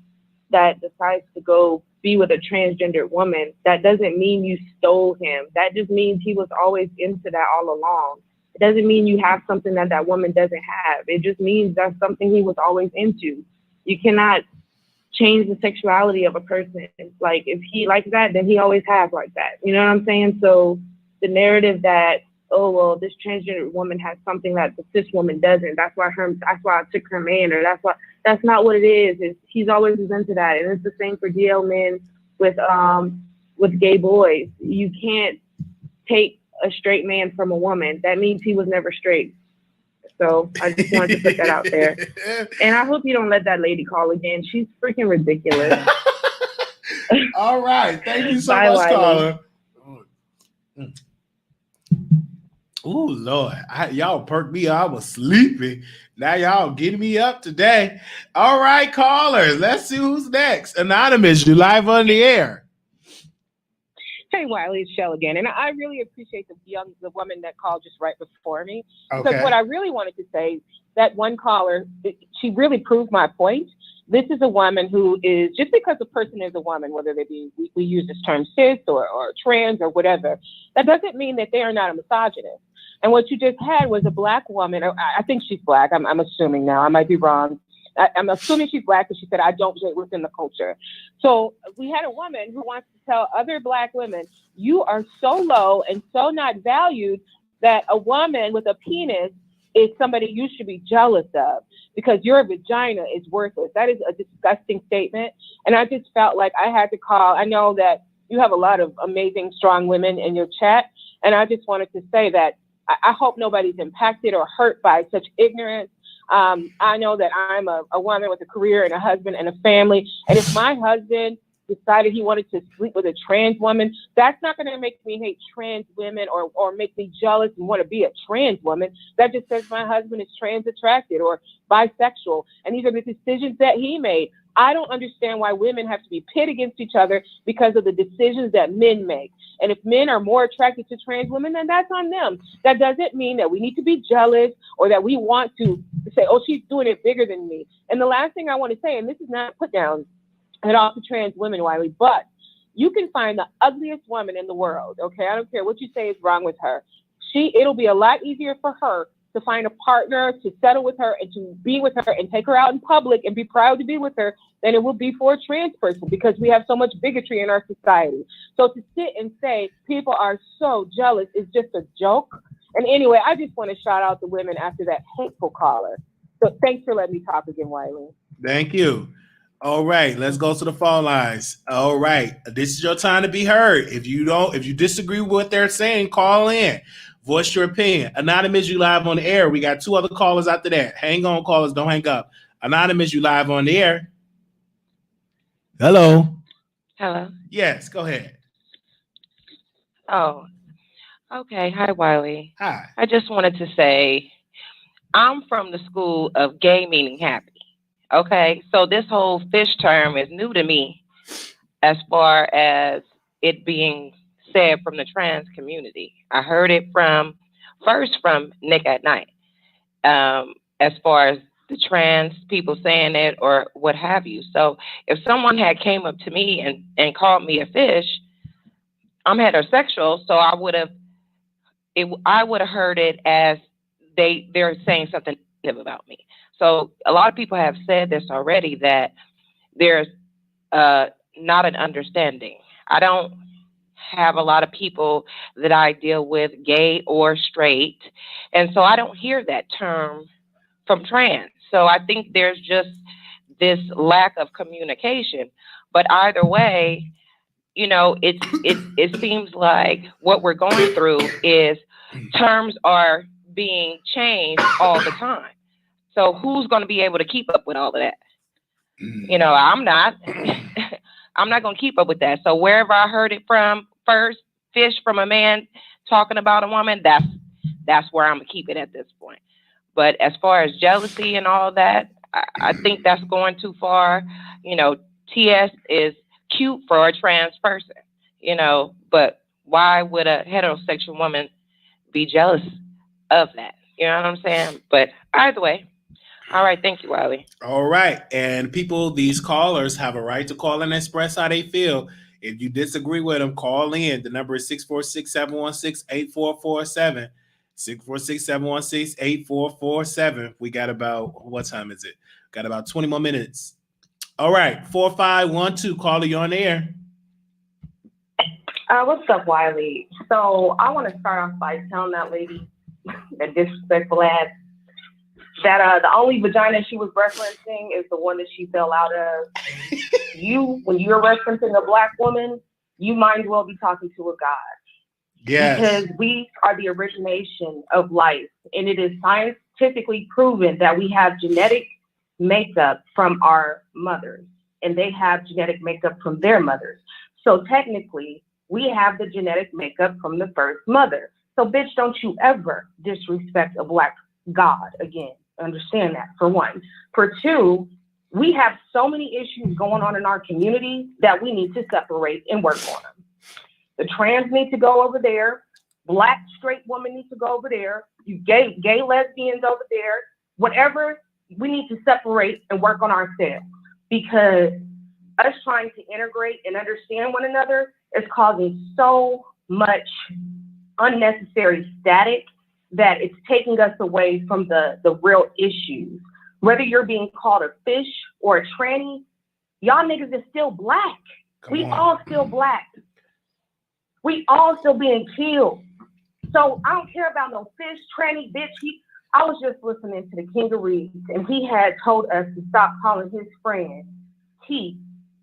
E: that decides to go be with a transgendered woman, that doesn't mean you stole him. That just means he was always into that all along. It doesn't mean you have something that that woman doesn't have. It just means that's something he was always into. You cannot change the sexuality of a person. Like if he likes that, then he always has like that. You know what I'm saying? So the narrative that, oh well, this transgender woman has something that the cis woman doesn't. That's why I took her man, or that's not what it is. He's always into that. And it's the same for DL men with gay boys. You can't take a straight man from a woman. That means he was never straight. So I just wanted to put that out there. And I hope you don't let that lady call again. She's freaking ridiculous.
A: All right. Thank you so
E: Bye,
A: much,
E: Wiley.
A: caller. Oh, Lord. Y'all perked me up. I was sleepy. Now y'all getting me up today. All right, callers. Let's see who's next. Anonymous, you live on the air.
F: Hey, Wiley, it's Shell again. And I really appreciate the woman that called just right before me.
A: Okay.
F: Because what I really wanted to say, that one caller, she really proved my point. This is a woman who is, just because a person is a woman, whether they be, we use this term cis or trans or whatever, that doesn't mean that they are not a misogynist. And what you just had was a black woman, I think she's black, I'm assuming now, I might be wrong. I'm assuming she's black because she said, I don't date within the culture. So we had a woman who wants to tell other black women, you are so low and so not valued that a woman with a penis is somebody you should be jealous of because your vagina is worthless. That is a disgusting statement. And I just felt like I had to call. I know that you have a lot of amazing, strong women in your chat. And I just wanted to say that I hope nobody's impacted or hurt by such ignorance. I know that I'm a woman with a career and a husband and a family. And if my husband decided he wanted to sleep with a trans woman, that's not going to make me hate trans women or make me jealous and want to be a trans woman. That just says my husband is trans attracted or bisexual. And these are the decisions that he made. I don't understand why women have to be pit against each other because of the decisions that men make. And if men are more attracted to trans women, then that's on them. That doesn't mean that we need to be jealous or that we want to say, oh, she's doing it bigger than me. And the last thing I want to say, and this is not put down at all to trans women, Wiley, but you can find the ugliest woman in the world, okay? I don't care what you say is wrong with her. It'll be a lot easier for her to find a partner, to settle with her, and to be with her and take her out in public and be proud to be with her than it will be for a trans person because we have so much bigotry in our society. So to sit and say people are so jealous is just a joke. And anyway, I just want to shout out the women after that hateful caller. So thanks for letting me talk again, Wiley.
A: Thank you. All right, let's go to the phone lines. All right, this is your time to be heard. If you disagree with what they're saying, call in. Voice your opinion. Anonymous, you live on the air. We got two other callers after that. Hang on, callers. Don't hang up. Anonymous, you live on the air. Hello.
I: Hello.
A: Yes, go ahead.
I: Oh, okay. Hi, Wiley.
A: Hi.
I: I just wanted to say I'm from the school of gay meaning happy. Okay, so this whole fish term is new to me as far as it being said from the trans community. I heard it first from Nique at Nite, as far as the trans people saying it or what have you. So if someone had came up to me and called me a fish, I'm heterosexual, so I would have heard it as they're saying something negative about me. So a lot of people have said this already, that there's not an understanding. I don't have a lot of people that I deal with, gay or straight, and so I don't hear that term from trans. So I think there's just this lack of communication. But either way, you know, it seems like what we're going through is terms are being changed all the time. So who's going to be able to keep up with all of that? You know, I'm not. I'm not going to keep up with that. So wherever I heard it from first, fish from a man talking about a woman, that's where I'm going to keep it at this point. But as far as jealousy and all that, I think that's going too far. You know, TS is cute for a trans person, you know, but why would a heterosexual woman be jealous of that? You know what I'm saying? But either way. All right. Thank you, Wiley.
A: All right. And people, these callers have a right to call and express how they feel. If you disagree with them, call in. The number is 646-716-8447. 646-716-8447. We got about, what time is it? Got about 20 more minutes. All right. 4512. Caller, you on the air.
J: What's up, Wiley? So I want to start off by telling that lady, that disrespectful ass, that the only vagina she was referencing is the one that she fell out of. When you're referencing a black woman, you might as well be talking to a god.
A: Yes.
J: Because we are the origination of life, and it is scientifically proven that we have genetic makeup from our mothers, and they have genetic makeup from their mothers. So technically, we have the genetic makeup from the first mother. So bitch, don't you ever disrespect a black god again. Understand that, for one. For two, we have so many issues going on in our community that we need to separate and work on them. The trans need to go over there. Black straight woman needs to go over there. You gay lesbians over there. Whatever, we need to separate and work on ourselves, because us trying to integrate and understand one another is causing so much unnecessary static that it's taking us away from the real issues. Whether you're being called a fish or a tranny, y'all niggas is still black. We all still black. We all still being killed. So I don't care about no fish, tranny, bitch. I was just listening to the King of Reeds, and he had told us to stop calling his friend he.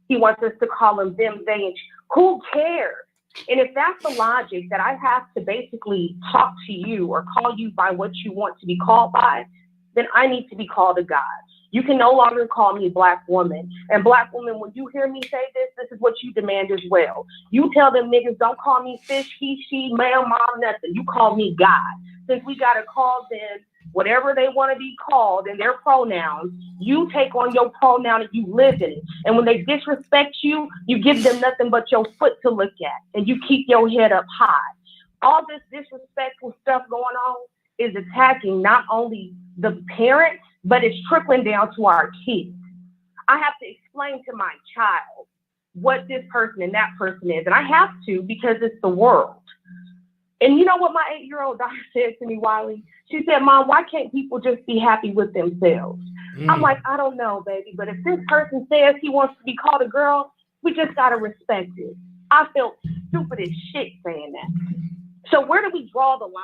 J: He wants us to call him them, they, and who cares? And if that's the logic, that I have to basically talk to you or call you by what you want to be called by, then I need to be called a god. You can no longer call me black woman. And black woman, when you hear me say this is what you demand as well. You tell them niggas, don't call me fish, he, she, ma'am, mom, nothing. You call me God. Since we got to call them whatever they want to be called in their pronouns, you take on your pronoun and you live in it. And when they disrespect you, you give them nothing but your foot to look at, and you keep your head up high. All this disrespectful stuff going on is attacking not only the parents, but it's trickling down to our kids. I have to explain to my child what this person and that person is, and I have to, because it's the world. And you know what my 8-year-old daughter said to me, Wiley? She said, Mom, why can't people just be happy with themselves? I'm like, I don't know, baby, but if this person says he wants to be called a girl, we just got to respect it. I felt stupid as shit saying that. So where do we draw the line?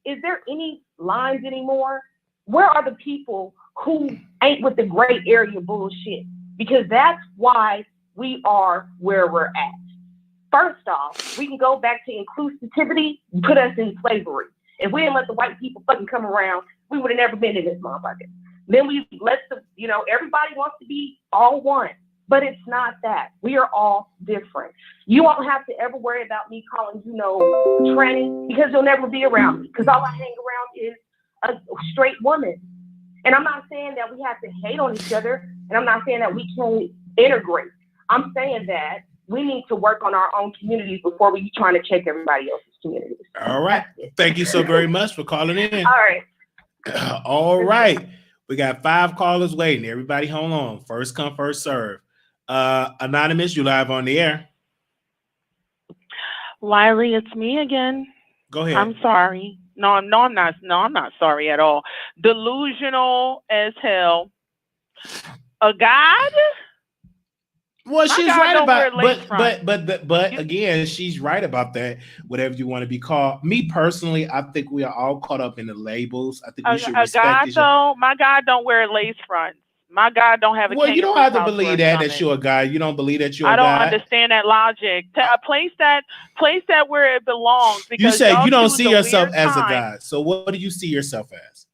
J: Is there any lines anymore? Where are the people who ain't with the gray area bullshit? Because that's why we are where we're at. First off, we can go back to inclusivity, put us in slavery. If we didn't let the white people fucking come around, we would have never been in this motherfucker. Then we let everybody wants to be all one, but it's not that. We are all different. You won't have to ever worry about me calling you tranny, because you'll never be around me, because all I hang around is a straight woman. And I'm not saying that we have to hate on each other, and I'm not saying that we can't integrate. I'm saying that we need to work on our own communities before we trying to check everybody else's communities.
A: All right. Thank you so very much for calling in.
J: All right.
A: All right. We got 5 callers waiting. Everybody hold on. First come, first serve. Anonymous, you live on the air.
D: Wiley, it's me again.
A: Go ahead.
D: I'm sorry. No, I'm not. No, I'm not sorry at all. Delusional as hell. A god?
A: Well,
D: My
A: she's
D: God
A: right
D: don't
A: about,
D: wear lace fronts.
A: but again, she's right about that. Whatever you want to be called. Me personally, I think we are all caught up in the labels. I think we should respect
D: God
A: each other.
D: though, my God don't wear lace fronts. My God don't have a.
A: Well, you don't have to
D: kangaroo
A: believe
D: pouch
A: that you're a guy. You don't believe that you're
D: I
A: a
D: don't
A: guy.
D: understand that logic. Place that where it belongs. Because
A: You said
D: y'all
A: you don't
D: choose
A: see
D: a
A: yourself
D: weird
A: as a
D: time.
A: guy. So what do you see yourself as?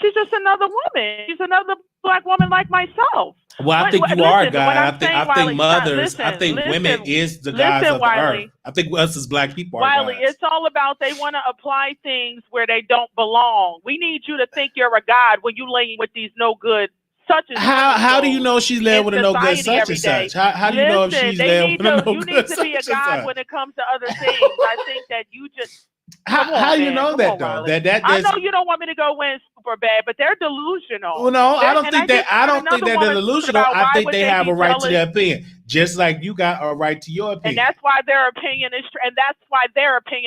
D: She's just another woman. She's another black woman like myself.
A: Well, I think you are a guy. I think mothers, I think women is the guys of the earth. I think us as black people are
D: Wiley,
A: guys.
D: it's all about they want to apply things where they don't belong. We need you to think you're a god when you laying with these no good such and
A: how do you know she's laying with a no good such and such? How do you know if she's laying with a no good such and such?
D: You need to be a god when it comes to other things. I think that you just
A: how do you know that though?
D: I know you don't want me to go in super bad, but they're delusional.
A: Well, no, I don't think they're delusional. I think they have a right to their opinion, just like you got a right to your opinion.
D: And that's why their opinion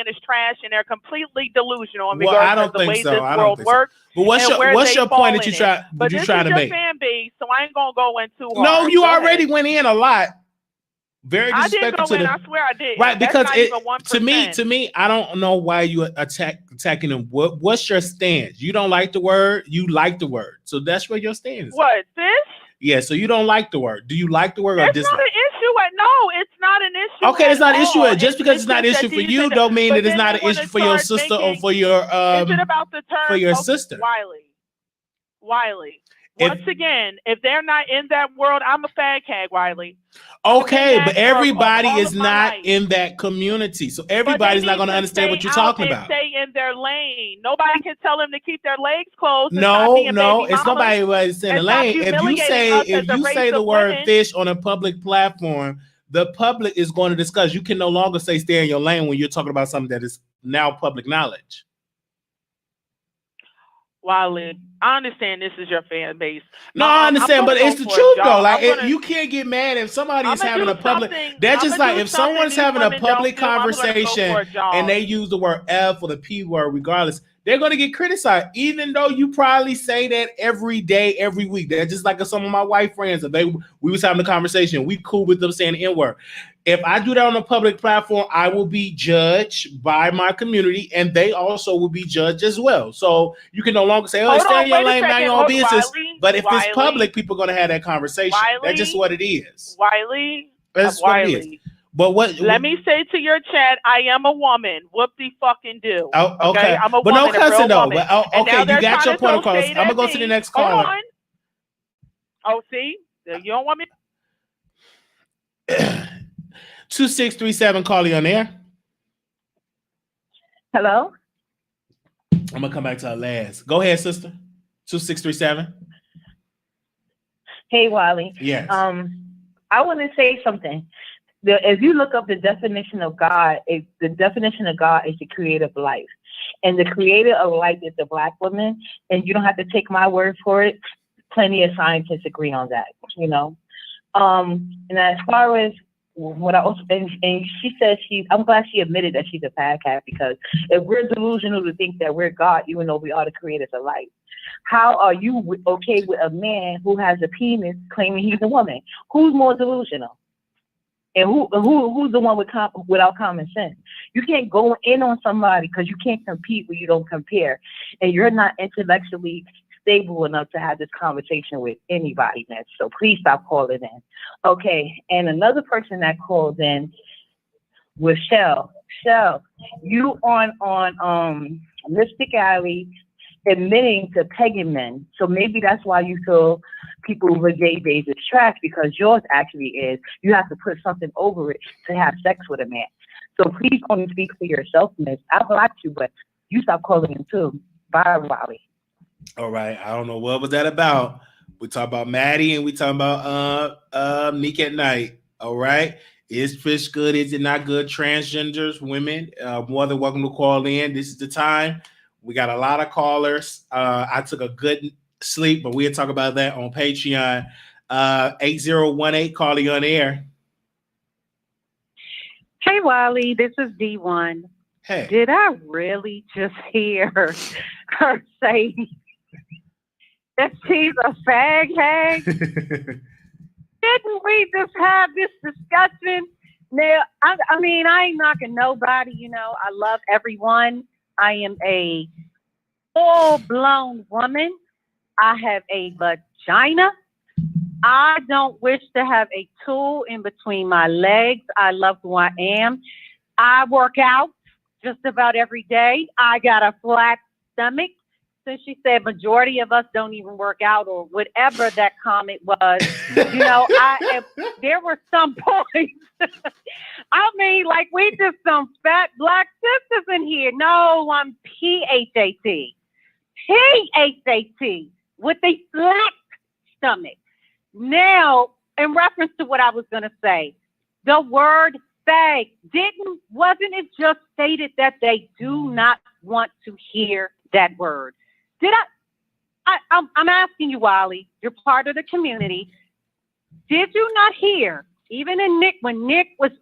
D: is, trash, and they're completely delusional in regards to the way this world works.
A: But what's your point that you try to make?
D: This is your fan base, so I ain't gonna go in too hard.
A: No, you already went in a lot. Very disrespectful to them.
D: I swear I did.
A: Right, because to me, I don't know why you attacking them. What's your stance? You don't like the word. You like the word, so that's where your stance is.
D: What this?
A: Yeah, so you don't like the word. Do you like the word or dislike?
D: It's not an issue. No, it's not an issue.
A: Okay, it's not an issue. Just because it's not an issue for you, don't mean that it's not an issue for your sister or for your
D: Is it about the term
A: for your sister?
D: Wiley. Once again, if they're not in that world, I'm a fag hag, Wiley.
A: Okay, but everybody is not in that community, so everybody's not going to understand what you're talking about.
D: Stay in their lane. Nobody can tell them to keep their legs closed.
A: No, it's nobody who's in the lane. If you say the word fish on a public platform, the public is going to discuss. You can no longer say stay in your lane when you're talking about something that is now public knowledge.
D: Wiley, I understand this is your fan base.
A: No, I understand, but it's the truth though. Like, you can't get mad if somebody is having a public. That's just like if someone's having a public conversation and they use the word F or the P word, regardless, they're going to get criticized, even though you probably say that every day, every week. That's just like some of my white friends. If we was having a conversation, we cool with them saying the N-word. If I do that on a public platform, I will be judged by my community, and they also will be judged as well. So you can no longer say, "Oh, stay in your lane, mind your own business." But if it's public, people are going to have that conversation. That's just what it is.
D: Wiley,
A: that's what it is. But
D: let me say to your chat, I am a woman. Whoop-de fucking do.
A: Oh, okay.
D: I'm a
A: but
D: woman,
A: no cussing though.
D: But,
A: okay, you got your point across. I'm gonna go to the next caller.
D: Hold on. Oh, see, you don't want me.
A: 2637, call you on air.
G: Hello.
A: I'm gonna come back to her last. Go ahead, sister. 2637.
G: Hey, Wiley.
A: Yes.
G: I want to say something. If you look up the definition of God, the definition of God is the creator of life. And the creator of life is the Black woman. And you don't have to take my word for it. Plenty of scientists agree on that, you know. And as far as what I also, and she says I'm glad she admitted that she's a fag cat, because if we're delusional to think that we're God, even though we are the creators of life, how are you okay with a man who has a penis claiming he's a woman? Who's more delusional? And who's the one without common sense? You can't go in on somebody because you can't compete when you don't compare, and you're not intellectually stable enough to have this conversation with anybody, man. So please stop calling in. Okay, and another person that called in was Shell. Shell, you on Mystic Alley admitting to pegging men. So maybe that's why you feel people with gay bays is trash, because yours actually is. You have to put something over it to have sex with a man. So please only speak for yourself, miss. I like you, but you stop calling in too. Bye, Wiley.
A: All right. I don't know what was that about. We talk about Maddie and we talk about Nique at Nite. All right. Is fish good? Is it not good? Transgenders, women, more than welcome to call in. This is the time. We got a lot of callers. I took a good sleep, but we'll talk about that on Patreon. 8018 calling on air.
K: Hey, Wiley, this is D1.
A: Hey.
K: Did I really just hear her say that she's a fag hag? Didn't we just have this discussion? Now, I mean, I ain't knocking nobody, you know. I love everyone. I am a full-blown woman. I have a vagina. I don't wish to have a tool in between my legs. I love who I am. I work out just about every day. I got a flat stomach. Since she said majority of us don't even work out or whatever that comment was, you know, there were some points. I mean, like we just some fat black sisters in here. No, I'm P-H-A-T. P-H-A-T with a flat stomach. Now, in reference to what I was going to say, the word fag, wasn't it just stated that they do not want to hear that word? I'm asking you, Wiley, you're part of the community. Did you not hear, even in Nique, when Nique was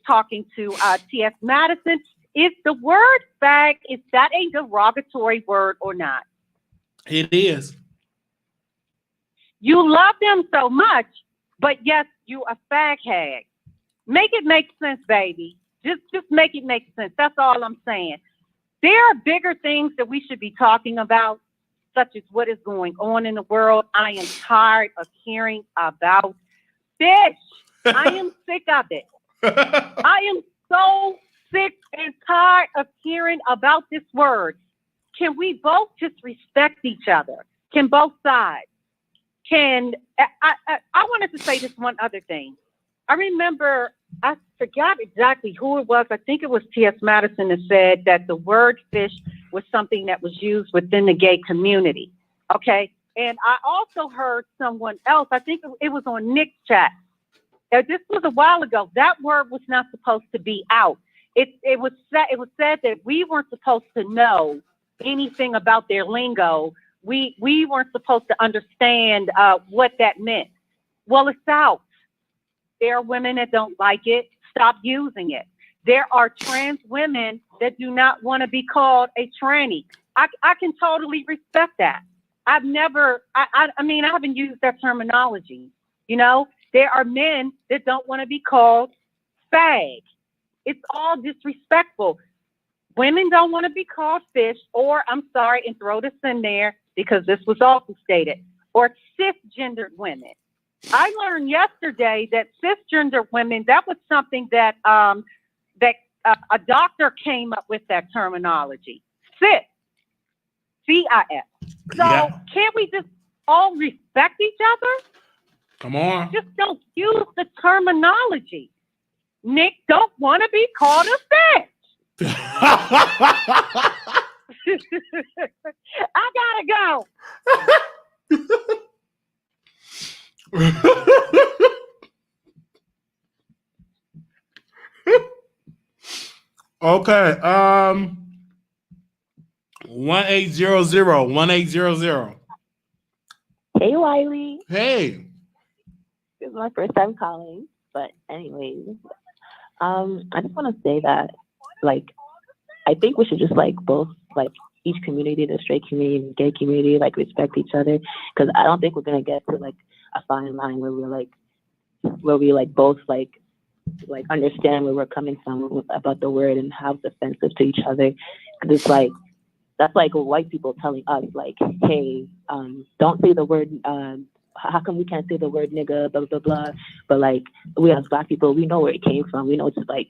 K: talking to T.S. Madison, is the word fag, is that a derogatory word or not?
A: It is.
K: You love them so much, but yes, you a fag hag. Make it make sense, baby. Just make it make sense. That's all I'm saying. There are bigger things that we should be talking about, such as what is going on in the world. I am tired of hearing about fish. I am sick of it. I am so sick and tired of hearing about this word. Can we both just respect each other? Can both sides? I wanted to say this one other thing. I remember, I forgot exactly who it was. I think it was T.S. Madison that said that the word fish was something that was used within the gay community. Okay. And I also heard someone else, I think it was on Nique's chat. This was a while ago. That word was not supposed to be out. It was said that we weren't supposed to know anything about their lingo. We weren't supposed to understand what that meant. Well, it's out. There are women that don't like it. Stop using it. There are trans women that do not want to be called a tranny. I can totally respect that. I haven't used that terminology. You know, there are men that don't want to be called fag. It's all disrespectful. Women don't want to be called fish, or I'm sorry, and throw this in there because this was also stated, or cisgendered women. I learned yesterday that cisgender women, that was something that a doctor came up with that terminology. Cis, C-I-S. So Can't we just all respect each other?
A: Come on.
K: Just don't use the terminology. Nique don't want to be called a fish. I gotta go.
A: Okay. 1800.
L: Hey, Wiley.
A: Hey.
L: This is my first time calling, but anyways, I just want to say that, like, I think we should just, like, both, like, each community, the straight community and the gay community, like, respect each other, because I don't think we're going to get to, like, a fine line where we both understand where we're coming from about the word and how it's offensive to each other. Because it's like, that's like white people telling us, like, hey, don't say the word, how come we can't say the word nigga, blah, blah, blah. But, like, we as Black people, we know where it came from. We know it's like,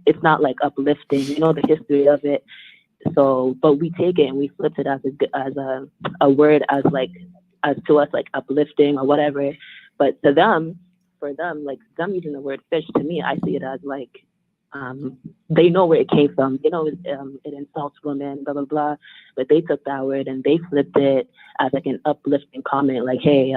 L: it's not like uplifting. We know the history of it. So, but we take it and we flip it as a word, as to us, like, uplifting or whatever. But for them, like, them using the word fish, to me, I see it as, like, they know where it came from. You know, it insults women, blah, blah, blah. But they took that word and they flipped it as, like, an uplifting comment, like, hey,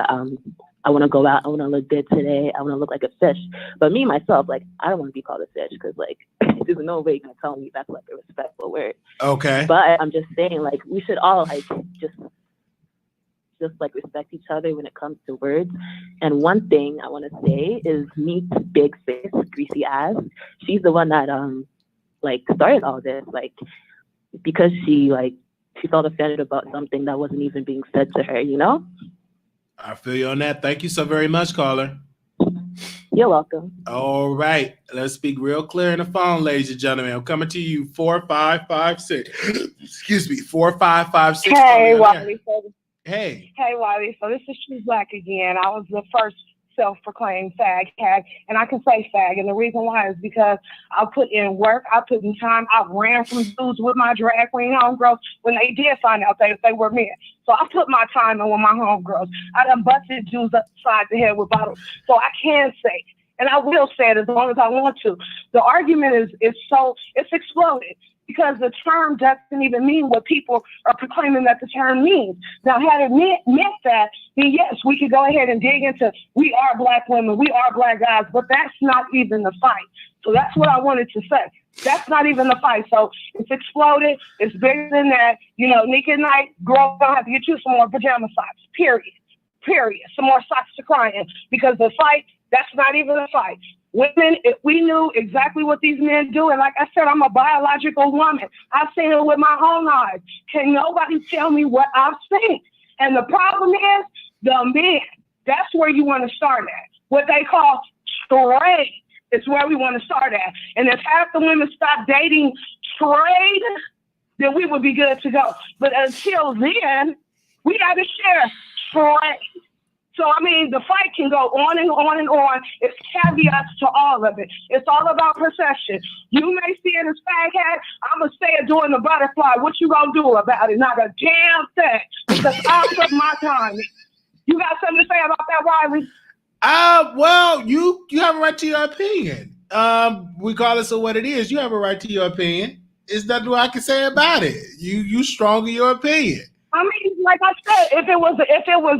L: I want to go out. I want to look good today. I want to look like a fish. But me, myself, like, I don't want to be called a fish because, like, there's no way you're going to tell me that's, like, a respectful word.
A: Okay.
L: But I'm just saying, like, we should all, like, just like respect each other when it comes to words. And one thing I want to say is Nique's big face, greasy ass. She's the one that like started all this, like, because she felt offended about something that wasn't even being said to her, you know?
A: I feel you on that. Thank you so very much, caller.
L: You're welcome.
A: All right. Let's speak real clear in the phone, ladies and gentlemen. I'm coming to you 4556. Excuse me, 4556.
M: Hey, Wiley.
A: Hey.
M: Hey, Wiley. So this is True Black again. I was the first self-proclaimed fag hag, and I can say fag, and the reason why is because I put in work, I put in time, I ran from dudes with my drag queen homegirls when they did find out that they were men. So I put my time in with my homegirls. I done busted dudes upside the head with bottles. So I can say, and I will say it as long as I want to. The argument is it's exploded. Because the term doesn't even mean what people are proclaiming that the term means. Now, had it meant that, then yes, we could go ahead and dig into, we are Black women, we are Black guys, but that's not even the fight. So that's what I wanted to say. That's not even the fight. So it's exploded. It's bigger than that. You know, Nique and Nite, girls don't have to get you some more pajama socks, period. Some more socks to cry in. Because the fight, that's not even a fight. Women, if we knew exactly what these men do, and like I said, I'm a biological woman. I've seen it with my own eyes. Can nobody tell me what I've seen? And the problem is the men. That's where you want to start at. What they call trade is where we want to start at. And if half the women stop dating trade, then we would be good to go. But until then, we got to share trade. So, I mean, the fight can go on and on and on. It's caveats to all of it. It's all about perception. You may see it as fag hat. I'm going to say it during the butterfly. What you going to do about it? Not a damn thing. Because I put my time in. You got something to say about that, Wiley?
A: Well, you have a right to your opinion. Regardless of what it is, you have a right to your opinion. There's nothing I can say about it. You strong in your opinion.
M: I mean, like I said, if it was a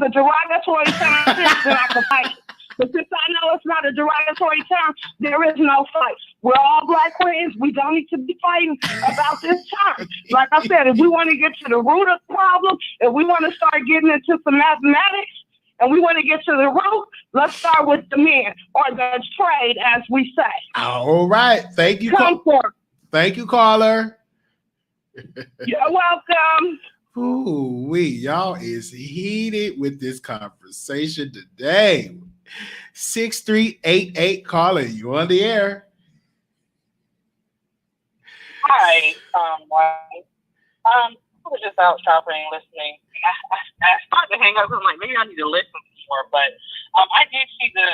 M: derogatory term, then I could fight. But since I know it's not a derogatory term, there is no fight. We're all Black queens. We don't need to be fighting about this term. Like I said, if we want to get to the root of the problem, if we want to start getting into some mathematics, and we want to get to the root, let's start with the men, or the trade, as we say.
A: All right. Thank you. Thank you, caller.
M: You're welcome.
A: Ooh, y'all is heated with this conversation today. 6388 caller, you on the air.
N: Hi, I was just out shopping, listening. I started to hang up because I'm like, maybe I need to listen more. But I did see the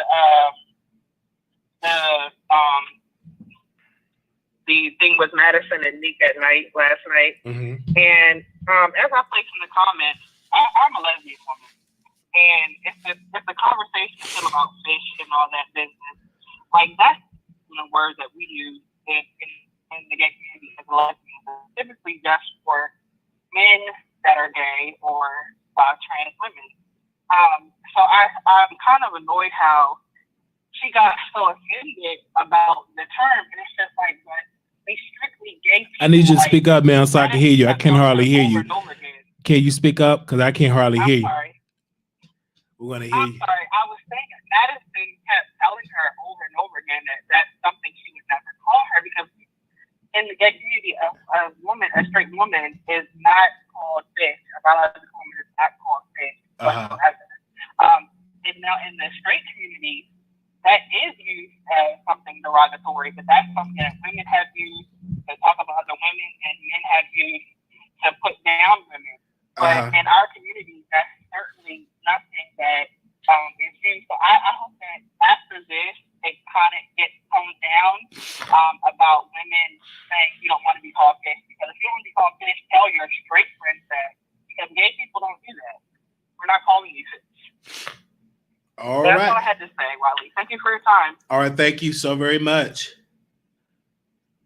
N: thing with Madison and Nique at night last night.
A: Mm-hmm.
N: And as I placed in the comments, I'm a lesbian woman. And if the conversation is still about fish and all that business, like that's the word that we use in the gay community as lesbians, typically just for men that are gay or trans women. So I'm kind of annoyed how she got so offended about the term, and it's just like, but they strictly gay people.
A: I need you to speak up, man, so I can hear you. I can hardly hear you. Can you speak up? Because I can't hardly hear you. We're going to hear you.
N: I'm sorry. I was saying Madison kept telling her over and over again that that's something she would never call her, because in the gay community, a straight woman is not called fish. A biological woman is not called fish. And now in the straight community, that is used as something derogatory, but that's something that women have used to talk about other women, and men have used to put down women. But in our community, that's certainly nothing that is used. So I hope that after this, it kind of gets toned down about women saying you don't want to be called fish. Because if you don't want to be called fish, tell your straight friends that. Because gay people don't do that. We're not calling you fish. That's all I had to say, Wiley. Thank you for your time.
A: All right, thank you so very much.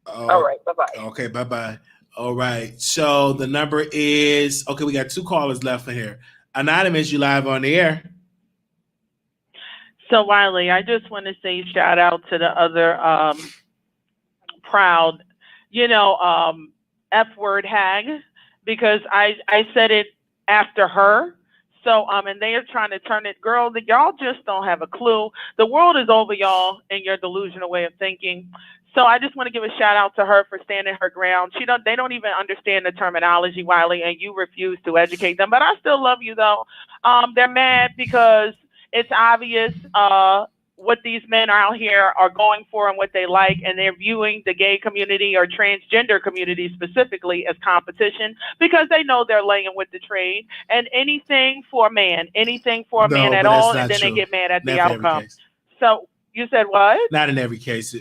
N: All right, bye-bye.
A: Okay, bye-bye. All right, so the number is, okay, we got 2 callers left in here. Anonymous, you live on the air.
D: So Wiley, I just want to say shout out to the other proud, F word hag, because I said it after her. So and they are trying to turn it, girl. Y'all just don't have a clue. The world is over y'all and your delusional way of thinking. So I just want to give a shout out to her for standing her ground. They don't even understand the terminology, Wiley, and you refuse to educate them. But I still love you though. They're mad because it's obvious what these men out here are going for and what they like, and they're viewing the gay community or transgender community specifically as competition because they know they're laying with the trade, and anything for a man at all, and then they get mad at the outcome. So you said what?
A: Not in every case.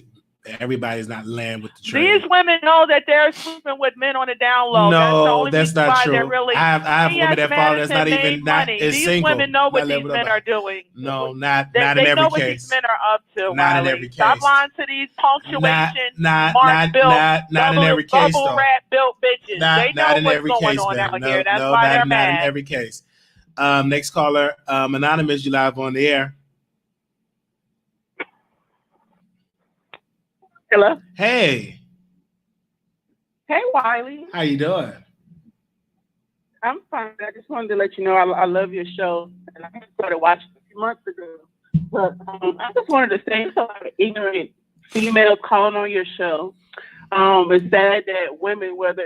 A: Everybody's not laying with the trade.
D: These women know that they're sleeping with men on the down low.
A: No, that's not true.
D: Really,
A: I have women that follow that's not even
D: these
A: single.
D: Women know what these men are doing.
A: No, not in every case.
D: They know what these men are up to.
A: Not in every case.
D: Stop lying to these punctuation,
A: not in every case though.
D: Bubble wrap built bitches. They know what's going on out here. That's why they're mad.
A: Not in every case. Next caller, Anonymous, you live on the air.
D: Hello.
A: Hey.
O: Hey, Wiley.
A: How you doing?
O: I'm fine. I just wanted to let you know I love your show, and I started watching a few months ago. But I just wanted to say, it's a lot of ignorant females calling on your show. It's sad that women, whether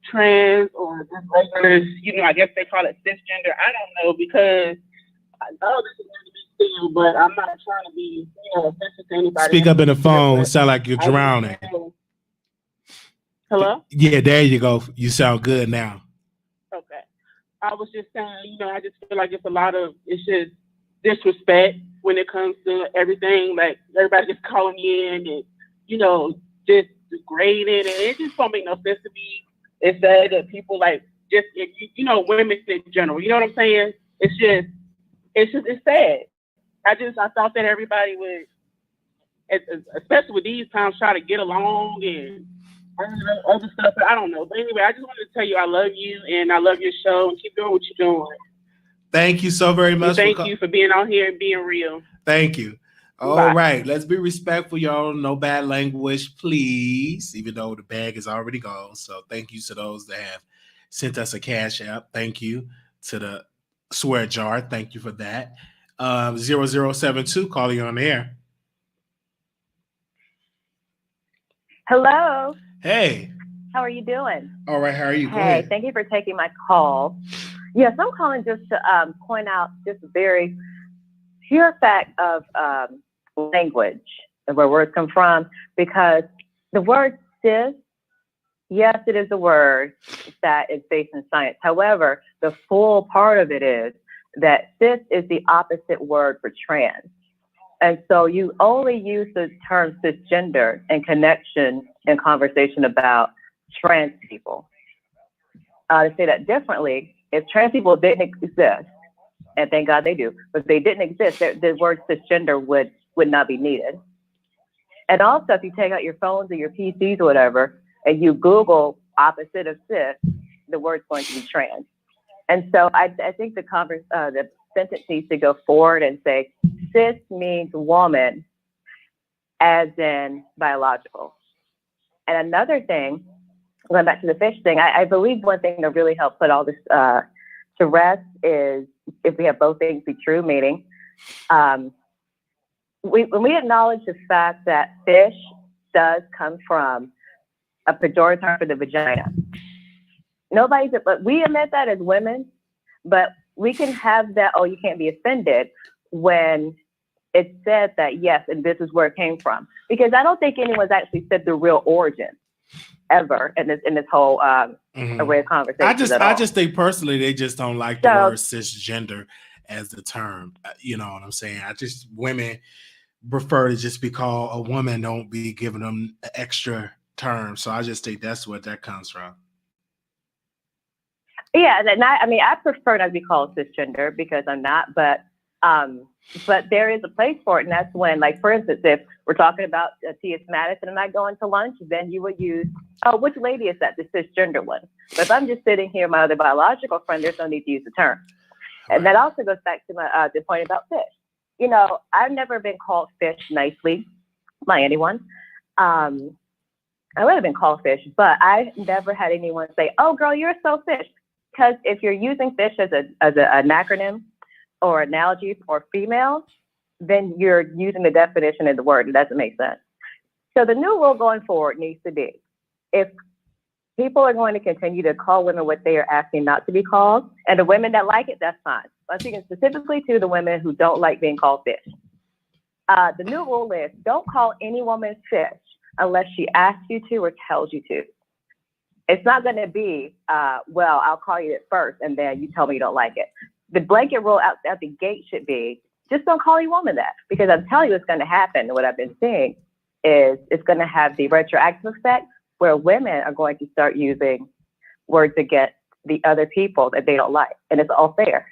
O: trans or just regular, I guess they call it cisgender. I don't know, because I know this is still, but I'm not trying to be, offensive to anybody.
A: Speak up in the phone. Sound like you're drowning.
O: Hello?
A: Yeah, there you go. You sound good now.
O: Okay. I was just saying, I just feel like it's just disrespect when it comes to everything. Like, everybody just calling in and, just degrading, and it just don't make no sense to me. It's sad that people women in general, you know what I'm saying? It's sad. I thought that everybody would, especially with these times, try to get along and other stuff. I don't know. But anyway, I just wanted to tell you I love you and I love your show, and keep doing what you're doing.
A: Thank you so very much.
O: Thank you for being on here and being real.
A: Thank you. All right. Let's be respectful, y'all. No bad language, please, even though the bag is already gone. So thank you to those that have sent us a cash app. Thank you to the swear jar. Thank you for that. 0072, calling on the air.
P: Hello.
A: Hey.
P: How are you doing?
A: All right. How are you?
P: Hey, thank you for taking my call. Yes, I'm calling just to point out just a very pure fact of language and where words come from, because the word cis, yes, it is a word that is based in science. However, the full part of it is that cis is the opposite word for trans. And so you only use the term cisgender in connection in conversation about trans people. To say that differently, if trans people didn't exist, and thank God they do, but if they didn't exist, the word cisgender would not be needed. And also, if you take out your phones or your PCs or whatever, and you Google opposite of cis, the word's going to be trans. And so I think the sentence needs to go forward and say cis means woman, as in biological. And another thing, going back to the fish thing, I believe one thing that really helped put all this to rest is if we have both things be true, meaning when we acknowledge the fact that fish does come from a pejorative term for the vagina. But we admit that as women, but we can have that, oh, you can't be offended when it's said that, yes, and this is where it came from. Because I don't think anyone's actually said the real origin ever in this whole array of conversations.
A: I just think personally they just don't like the word cisgender as the term. You know what I'm saying? Women prefer to just be called a woman, don't be giving them an extra term. So I just think that's what that comes from.
P: Yeah, I prefer not to be called cisgender because I'm not, but there is a place for it, and that's when, like, for instance, if we're talking about T.S. Madison and I go into lunch, then you would use, oh, which lady is that, the cisgender one? But if I'm just sitting here, my other biological friend, there's no need to use the term. And that also goes back to my the point about fish. you know, I've never been called fish nicely by anyone. I would have been called fish, but I never had anyone say, "Oh, girl, you're so fish." Because if you're using fish as an acronym or analogy for female, then you're using the definition of the word. It doesn't make sense. So the new rule going forward needs to be, if people are going to continue to call women what they are asking not to be called, and the women that like it, that's fine. I'm speaking specifically to the women who don't like being called fish. The new rule is, don't call any woman fish unless she asks you to or tells you to. It's not going to be, well, I'll call you it first, and then you tell me you don't like it. The blanket rule out at the gate should be, just don't call your woman that, because I'm telling you what's going to happen. What I've been seeing is it's going to have the retroactive effect where women are going to start using words against the other people that they don't like, and it's all fair.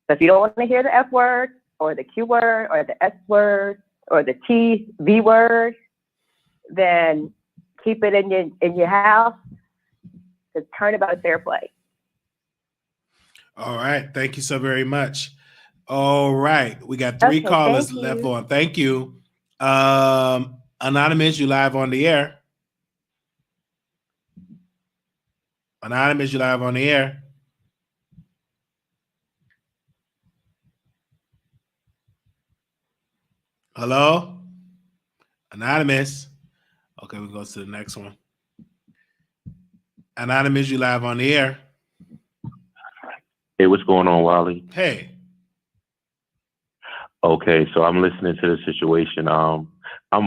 P: So if you don't want to hear the F word or the Q word or the S word or the V word, then keep it in your house. Just turn it about fair play.
A: All right. Thank you so very much. All right. We got 3 callers left on. Thank you. Anonymous, you live on the air. Anonymous, you live on the air. Hello? Anonymous. Okay, we'll go to the next one. Anonymous, you live on the air.
Q: Hey, what's going on, Wiley?
A: Hey.
Q: Okay, so I'm listening to the situation. I'm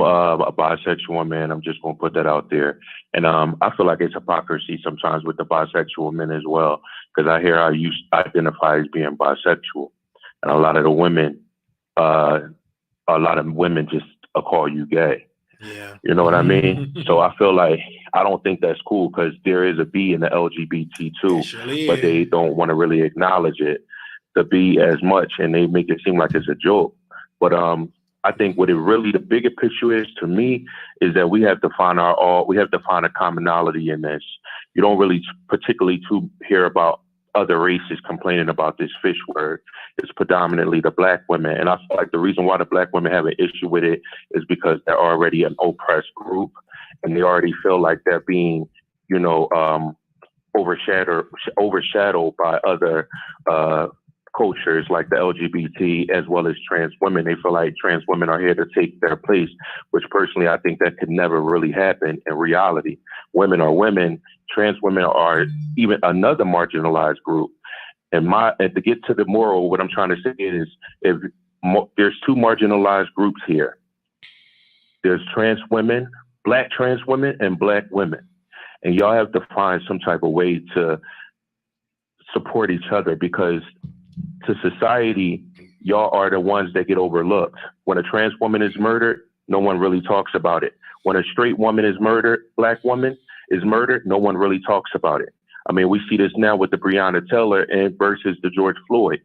Q: a bisexual man. I'm just going to put that out there. And I feel like it's hypocrisy sometimes with the bisexual men as well, because I hear how you identify as being bisexual. And a lot of women just call you gay.
A: Yeah.
Q: You know what I mean? So I feel like I don't think that's cool, because there is a B in the LGBT too, but they don't want to really acknowledge it, the B, as much, and they make it seem like it's a joke. But I think what it really, the bigger picture is to me, is that we have to find a commonality in this. You don't really particularly hear about other races complaining about this fish word. It's predominantly the Black women. And I feel like the reason why the Black women have an issue with it is because they're already an oppressed group, and they already feel like they're being, overshadowed by other cultures like the LGBT as well as trans women. They feel like trans women are here to take their place, which personally I think that could never really happen in reality. Women are women. Trans women are even another marginalized group. And to get to the moral, what I'm trying to say is, there's 2 marginalized groups here. There's trans women, Black trans women, and Black women. And y'all have to find some type of way to support each other, because to society, y'all are the ones that get overlooked. When a trans woman is murdered, no one really talks about it. When a straight woman is murdered, Black woman is murdered, no one really talks about it. I mean, we see this now with the Breonna Taylor versus the George Floyd.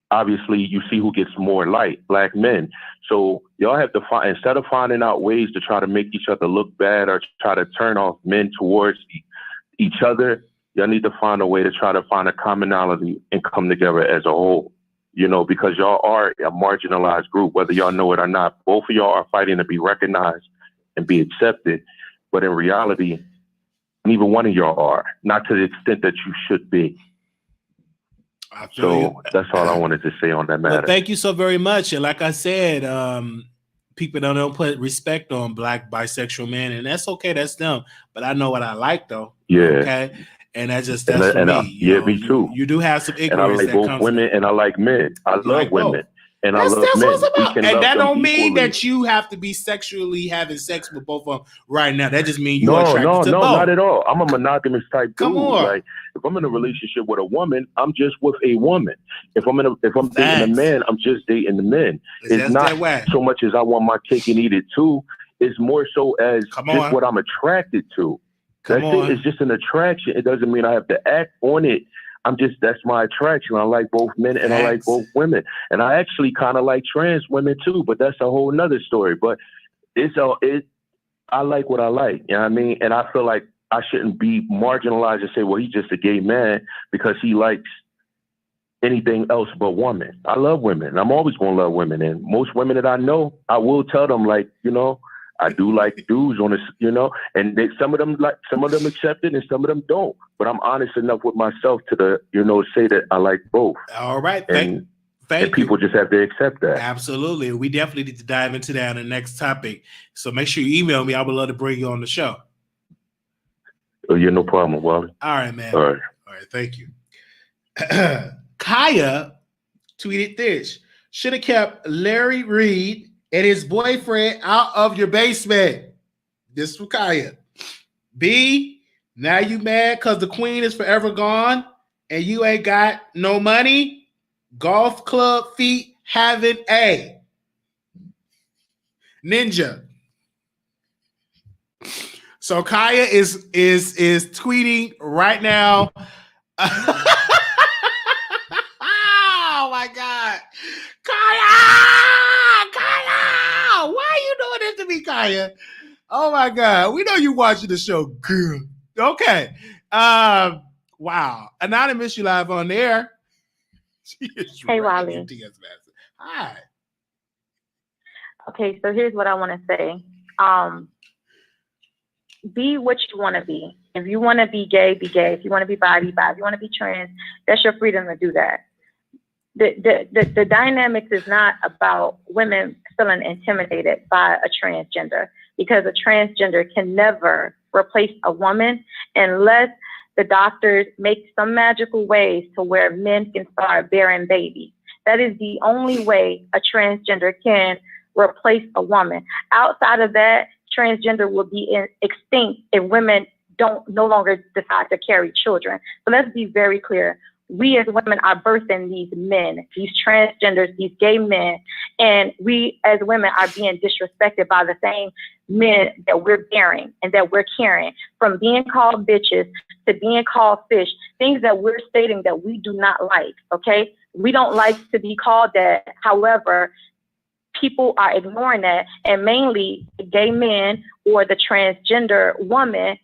Q: Obviously, you see who gets more light, Black men. So y'all have to instead of finding out ways to try to make each other look bad or try to turn off men towards each other, y'all need to find a way to try to find a commonality and come together as a whole, because y'all are a marginalized group, whether y'all know it or not. Both of y'all are fighting to be recognized and be accepted. But in reality, neither one of y'all are, not to the extent that you should be. So that's all I wanted to say on that matter.
A: Well, thank you so very much. And like I said, people don't put respect on Black bisexual men, and that's okay. That's them. But I know what I like, though.
Q: Yeah.
A: Okay. And that's for me.
Q: Me too.
A: You do have some ignorance.
Q: And I like both women and I like men. I love women. And I love men.
A: What it's about. And that don't mean
Q: equally.
A: that you have to be sexually having sex with both of them right now. That just means you're attracted to both.
Q: No, not at all. I'm a monogamous type dude.
A: Come on.
Q: Like, if I'm in a relationship with a woman, I'm just with a woman. If I'm dating a man, I'm just dating the men. It's not so much as I want my cake and eat it too. It's more so as just what I'm attracted to. That's it. It's just an attraction. It doesn't mean I have to act on it. That's my attraction. I like both men and I like both women. And I actually kind of like trans women too, but that's a whole nother story. But I like what I like. You know what I mean? And I feel like I shouldn't be marginalized and say, well, he's just a gay man because he likes anything else but women. I love women, and I'm always gonna love women. And most women that I know, I will tell them, like, you know, I do like dudes on this, you know, and some of them accept it and some of them don't. But I'm honest enough with myself to say that I like both.
A: All right,
Q: and
A: thank
Q: people
A: you.
Q: just have to accept that.
A: Absolutely. We definitely need to dive into that on the next topic. So make sure you email me. I would love to bring you on the show.
Q: Oh, yeah, no problem, Wally.
A: All right, man.
Q: All right.
A: Thank you. Kaya tweeted this: should have kept Larry Reed and his boyfriend out of your basement. This is for Kaya. B, now you mad because the queen is forever gone and you ain't got no money? Golf club feet having a ninja. So Kaya is tweeting right now. Oh my God. Kaya! Why are you doing this to me, Kaya? Oh my God. We know you watching the show, girl. Okay. Wow. Anonymous, you live on the air.
E: Hey, Wiley.
A: Hi.
E: Okay, so here's what I want to say. Be what you want to be. If you want to be gay, be gay. If you want to be bi, be bi. If you want to be trans, that's your freedom to do that. The dynamics is not about women feeling intimidated by a transgender, because a transgender can never replace a woman unless the doctors make some magical ways to where men can start bearing babies. That is the only way a transgender can replace a woman. Outside of that, transgender will be extinct if women no longer decide to carry children. So let's be very clear. We as women are birthing these men, these transgenders, these gay men, and we as women are being disrespected by the same men that we're bearing and that we're carrying, from being called bitches to being called fish, things that we're stating that we do not like, okay? We don't like to be called that. However, people are ignoring that, and mainly the gay men or the transgender woman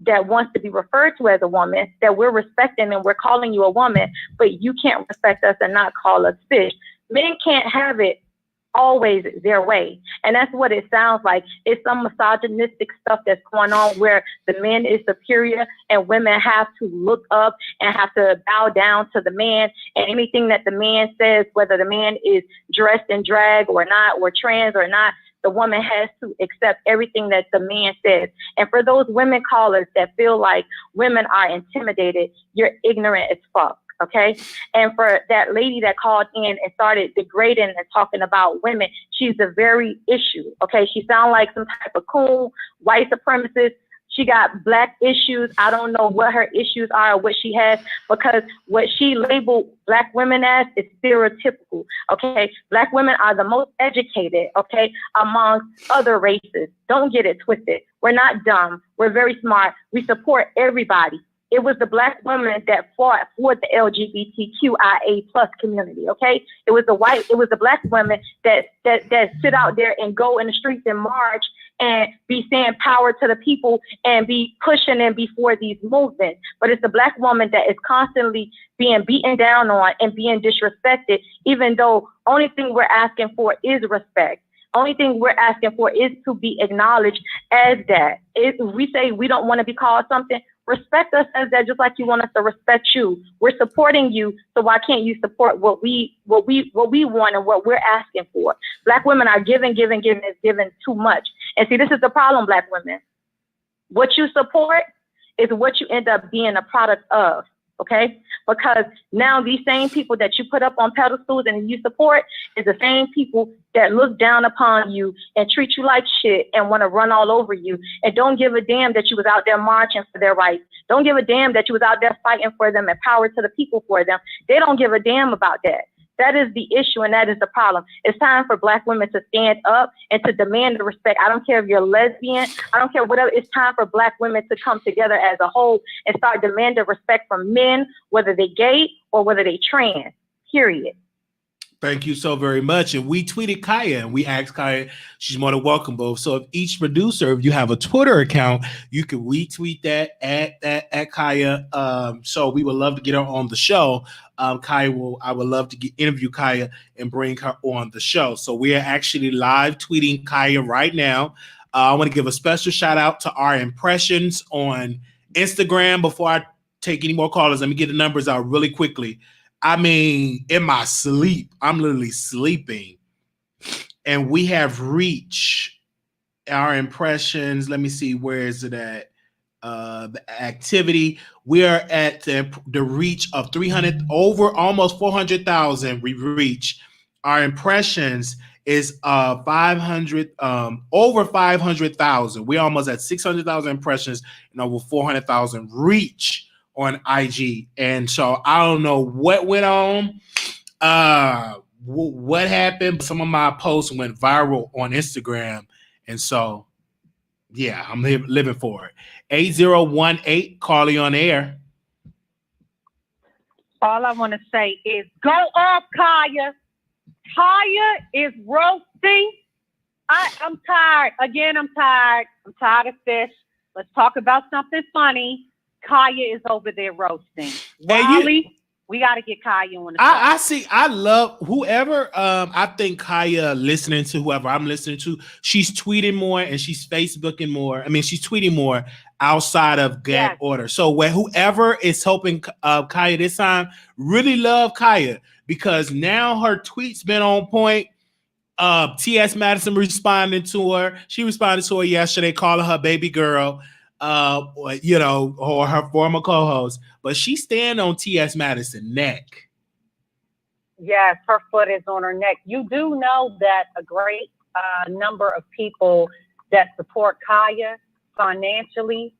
E: that wants to be referred to as a woman, that we're respecting and we're calling you a woman, but you can't respect us and not call us fish. Men can't have it always their way. And that's what it sounds like. It's some misogynistic stuff that's going on where the man is superior and women have to look up and have to bow down to the man, and anything that the man says, whether the man is dressed in drag or not, or trans or not, the woman has to accept everything that the man says. And for those women callers that feel like women are intimidated, you're ignorant as fuck. Okay. And for that lady that called in and started degrading and talking about women, she's the very issue. Okay. She sounds like some type of cool white supremacist. She got black issues. I don't know what her issues are or what she has, because what she labeled black women as is stereotypical. Okay. Black women are the most educated, okay, among other races. Don't get it twisted. We're not dumb. We're very smart. We support everybody. It was the black women that fought for the LGBTQIA plus community, okay? It was the black women that sit out there and go in the streets and march and be saying power to the people and be pushing and before these movements. But it's the black woman that is constantly being beaten down on and being disrespected, even though only thing we're asking for is respect. Only thing we're asking for is to be acknowledged as that. If we say we don't want to be called something, respect us as that, just like you want us to respect you. We're supporting you, so why can't you support what we want and what we're asking for? Black women are giving too much. And see, this is the problem, black women. What you support is what you end up being a product of, okay? Because now these same people that you put up on pedestals and you support is the same people that look down upon you and treat you like shit and want to run all over you and don't give a damn that you was out there marching for their rights. Don't give a damn that you was out there fighting for them and power to the people for them. They don't give a damn about that. That is the issue, and that is the problem. It's time for black women to stand up and to demand the respect. I don't care if you're lesbian. I don't care whatever. It's time for black women to come together as a whole and start demanding respect from men, whether they gay or whether they trans, period.
A: Thank you so very much. And we tweeted Kaya and we asked Kaya, she's more than welcome both. So if each producer, if you have a Twitter account, you can retweet that at Kaya. So we would love to get her on the show. I would love to interview Kaya and bring her on the show. So we are actually live tweeting Kaya right now. I want to give a special shout out to our impressions on Instagram. Before I take any more callers, let me get the numbers out really quickly. I mean, in my sleep, I'm literally sleeping. And we have reached our impressions. Let me see, where is it at? The activity. We are at the reach of 300, over almost 400,000. We reach. Our impressions is 500, over 500,000. We're almost at 600,000 impressions and over 400,000 reach on IG. And so I don't know what went on, what happened. Some of my posts went viral on Instagram. And so, yeah, I'm living for it. 8018, Carly on air.
K: All I want to say is go off, Kaya. Kaya is roasting. I'm tired. Again, I'm tired. I'm tired of fish. Let's talk about something funny. Kaya is over there roasting. Wiley, we got to get Kaya on the show.
A: I love whoever. I think Kaya, listening to whoever I'm listening to, she's tweeting more and she's Facebooking more. I mean, she's tweeting more outside of gag order. So whoever is helping Kaya this time, really love Kaya because now her tweets been on point. T.S. Madison responded to her. She responded to her yesterday, calling her baby girl. Or her former co-host, but she stand on T.S. Madison neck.
K: Yes, her foot is on her neck. You do know that a great number of people that support Kaya financially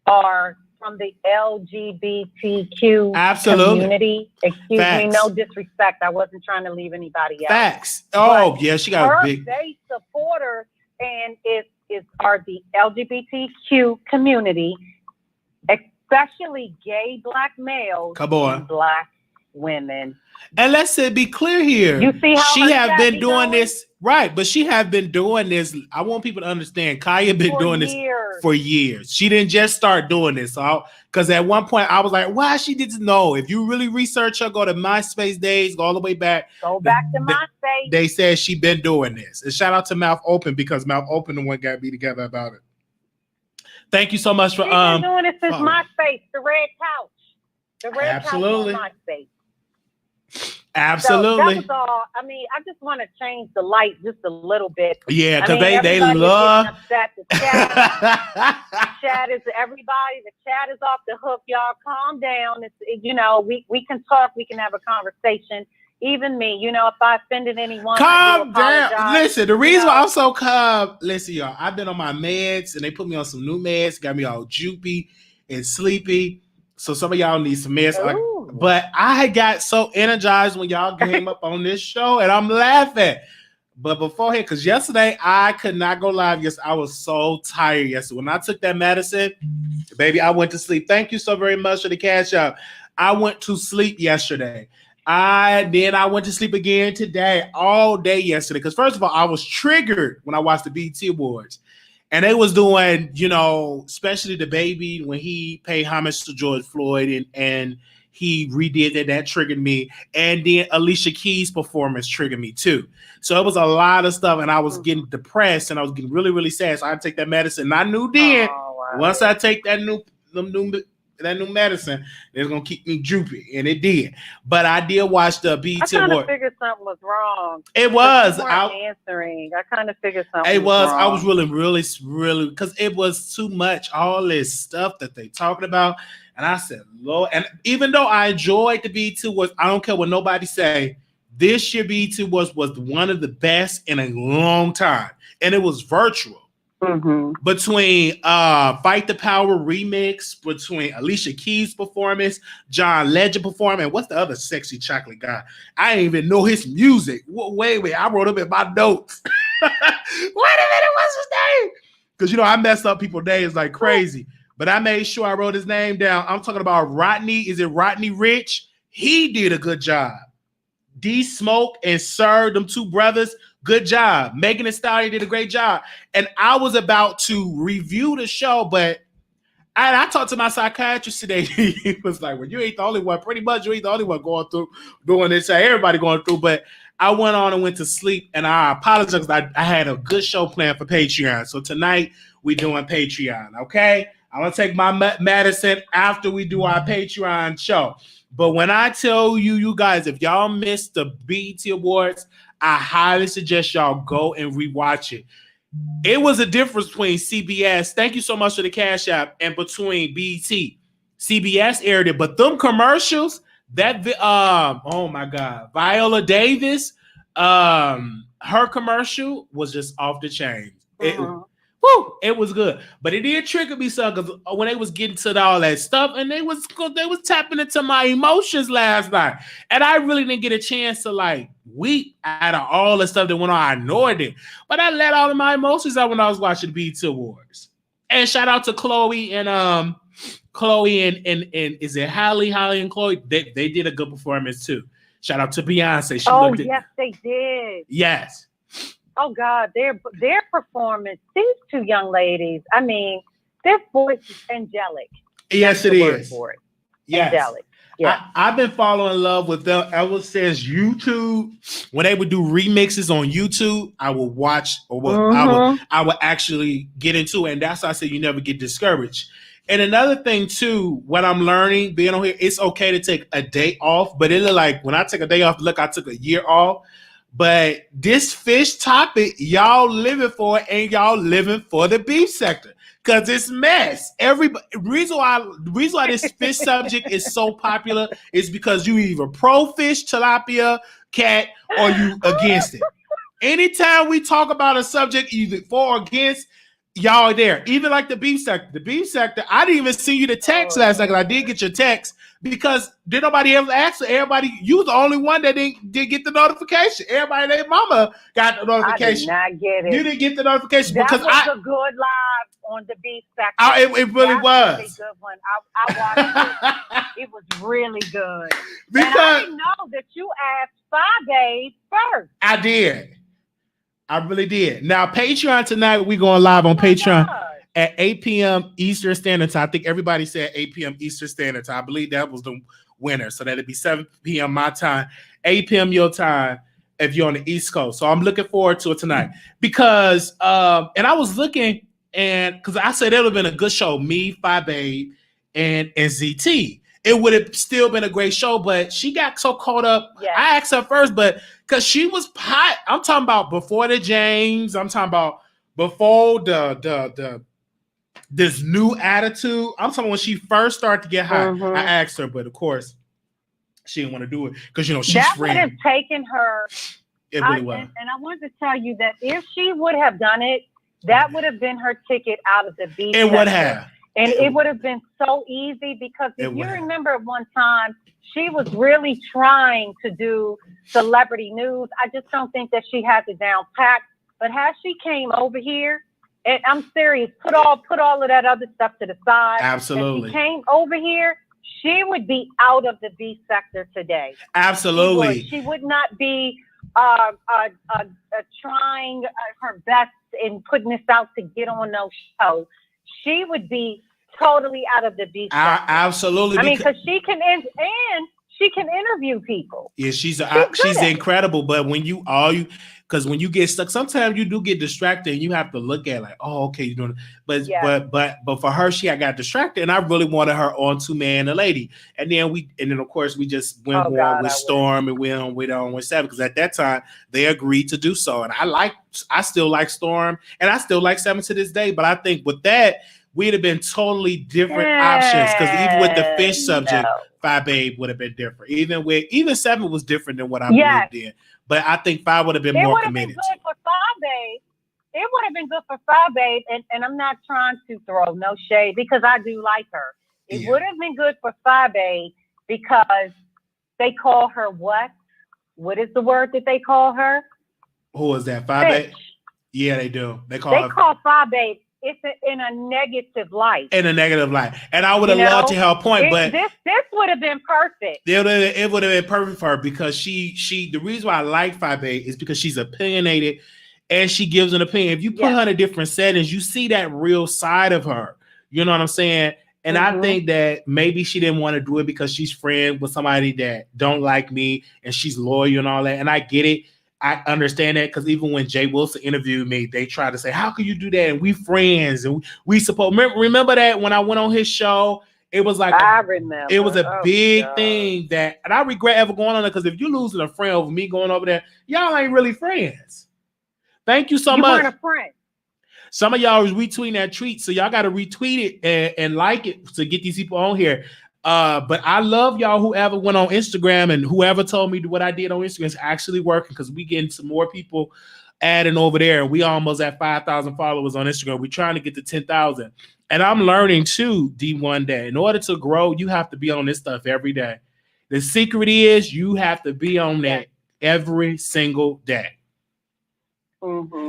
K: are from the LGBTQ community. Excuse me, no disrespect. I wasn't trying to leave anybody out.
A: Facts. Oh, yeah, she got a big.
K: They support her, and are the LGBTQ community, especially gay Black males and Black women.
A: And let's be clear here.
K: You see how
A: she have been doing this, right? But she have been doing this. I want people to understand. Kaya been doing this for years. She didn't just start doing this. Because at one point I was like, why she didn't know? If you really research her, go to MySpace days, go all the way back.
K: Go back to MySpace.
A: They said she been doing this. And shout out to Mouth Open because Mouth Open the one got me together about it. Thank you so much for
K: been doing it since MySpace, the red couch. The red couch on MySpace.
A: Absolutely.
K: So that was all. I mean, I just want to change the light just a little bit.
A: Yeah, because they love.
K: The chat is everybody. The chat is off the hook. Y'all, calm down. We can talk. We can have a conversation. Even me, if I offended anyone,
A: calm down. Listen, the reason why I'm so calm. Listen, y'all. I've been on my meds, and they put me on some new meds. Got me all droopy and sleepy. So some of y'all need some meds. But I got so energized when y'all came up on this show, and I'm laughing. But beforehand, because yesterday I could not go live. Yes, I was so tired yesterday. When I took that medicine, baby, I went to sleep. Thank you so very much for the cash out. I went to sleep yesterday. I went to sleep again today, all day yesterday. Because first of all, I was triggered when I watched the BET Awards. And they was doing, especially the baby when he paid homage to George Floyd and he redid that triggered me. And then Alicia Keys' performance triggered me too. So it was a lot of stuff and I was getting depressed and I was getting really, really sad. So I had to take that medicine. And I knew then, once I take that new medicine, it's going to keep me droopy. And it did. But I did watch the BET Awards.
K: I kind of figured something was wrong.
A: It was.
K: Answering. I kind of figured something
A: was
K: wrong.
A: I was really, because it was too much. All this stuff that they talking about. And I said, Lord. And even though I enjoyed the BET Awards, I don't care what nobody say. This year BET was one of the best in a long time. And it was virtual.
K: Mm-hmm.
A: Between Fight the Power remix, between Alicia Keys' performance, John Legend performance, what's the other sexy chocolate guy? I didn't even know his music. Wait, I wrote him in my notes. Wait a minute, what's his name? Because I messed up people's names like crazy. But I made sure I wrote his name down. I'm talking about Rodney. Is it Rodney Rich? He did a good job. D Smoke and Sir, them two brothers. Good job. Megan Thee Stallion did a great job. And I was about to review the show, but I talked to my psychiatrist today. He was like, well, you ain't the only one. Pretty much you ain't the only one going through doing this. Everybody going through. But I went on and went to sleep, and I apologize. I had a good show planned for Patreon. So tonight we doing Patreon, okay? I'm going to take my Madison after we do our Patreon show. But when I tell you, you guys, if y'all missed the BET Awards, I highly suggest y'all go and rewatch it. It was a difference between CBS, thank you so much for the Cash App, and between BET. CBS aired it, but them commercials, that oh my God, Viola Davis, her commercial was just off the chain. It was good, but it did trigger me some because when they was getting to all that stuff, and they was tapping into my emotions last night, and I really didn't get a chance to like weep out of all the stuff that went on. I ignored it, but I let all of my emotions out when I was watching the BET Awards. And shout out to Chloe and is it Holly and Chloe? They did a good performance too. Shout out to Beyonce.
K: Yes, they did.
A: Yes.
K: Oh God, their performance. These two young ladies. I mean, their voice is angelic.
A: Yes, it is. Yes.
K: Angelic. Yeah.
A: I've been falling in love with them ever since YouTube. When they would do remixes on YouTube, I would watch, or I would actually get into it. And that's why I say you never get discouraged. And another thing too, what I'm learning being on here, it's okay to take a day off, but it look like when I take a day off, look, I took a year off. But this fish topic, y'all living for it, and y'all living for the beef sector because it's mess. Reason why this fish subject is so popular is because you either pro fish, tilapia, cat, or you against it. Anytime we talk about a subject, either for or against, y'all are there. Even like the beef sector. The beef sector, I didn't even see you the text last night. I did get your text. Because did nobody ever ask? Everybody, you was the only one that didn't get the notification. Everybody, their mama got the notification.
K: I did not get it.
A: You didn't get the notification
K: that
A: because
K: was a good live on the beef sector.
A: It really was.
K: A good one. I watched it. It was really good.
A: Because
K: and I didn't know that you asked 5 days first.
A: I did. I really did. Now Patreon tonight, we're going live on Patreon. God. At 8 p.m. Eastern Standard Time. I think everybody said 8 p.m. Eastern Standard Time. I believe that was the winner. So that'd be 7 p.m. my time, 8 p.m. your time if you're on the East Coast. So I'm looking forward to it tonight. Because and I was looking, and because I said it would have been a good show, me, Phi Babe, and ZT. It would have still been a great show, but she got so caught up. Yeah. I asked her first, but because she was hot. I'm talking about before the James. I'm talking about before the this new attitude. I'm talking when she first started to get hot. I asked her, but of course, she didn't want to do it because she's
K: that
A: friend.
K: Would have taken her.
A: It really was.
K: And I wanted to tell you that if she would have done it, that would have been her ticket out of the beef.
A: It would have.
K: And it would have been so easy because if you remember one time, she was really trying to do celebrity news. I just don't think that she has it down packed. But as she came over here, and I'm serious, put all of that other stuff to the side.
A: Absolutely.
K: If she came over here, she would be out of the beef sector today.
A: Absolutely.
K: She would not be trying her best in putting this out to get on no show. She would be totally out of the beef sector.
A: Absolutely.
K: I mean, because she can interview people.
A: Yeah, she's incredible. But when because when you get stuck, sometimes you do get distracted and you have to look at like, oh, okay, you're doing it. But for her, she got distracted, and I really wanted her on Two Man and a Lady. And then of course we just went on with Storm and went on with Seven, because at that time they agreed to do so. And I still like Storm, and I still like Seven to this day. But I think with that, we'd have been totally different options, because even with the fish subject, Phi Babe would have been different. Even Seven was different than what I believed in. But I think Phi would have been more committed.
K: It would have been good for Phi Babe, and I'm not trying to throw no shade because I do like her. It would have been good for Phi Babe because they call her what? What is the word that they call her?
A: Who is that? Phi Babe? Yeah, they do. They call
K: Phi Babe in a negative light.
A: In a negative light. And I would have loved to help point, but
K: this would have been perfect.
A: It would have been perfect for her because she the reason why I like 5A is because she's opinionated and she gives an opinion. If you put her in different settings, you see that real side of her. You know what I'm saying? And I think that maybe she didn't want to do it because she's friends with somebody that don't like me and she's loyal and all that. And I get it. I understand that because even when Jay Wilson interviewed me, they tried to say, how can you do that? And we friends and we support. Remember that when I went on his show, it was like
K: I remember.
A: It was a big thing that, and I regret ever going on there because if you're losing a friend over me going over there, y'all ain't really friends. Thank you so much.
K: You weren't a friend.
A: Some of y'all was retweeting that tweet, so y'all got to retweet it and like it to get these people on here. But I love y'all whoever went on Instagram and whoever told me what I did on Instagram is actually working because we getting some more people adding over there. We almost at 5,000 followers on Instagram. We're trying to get to 10,000. And I'm learning too, D1 that in order to grow, you have to be on this stuff every day. The secret is you have to be on that every single day.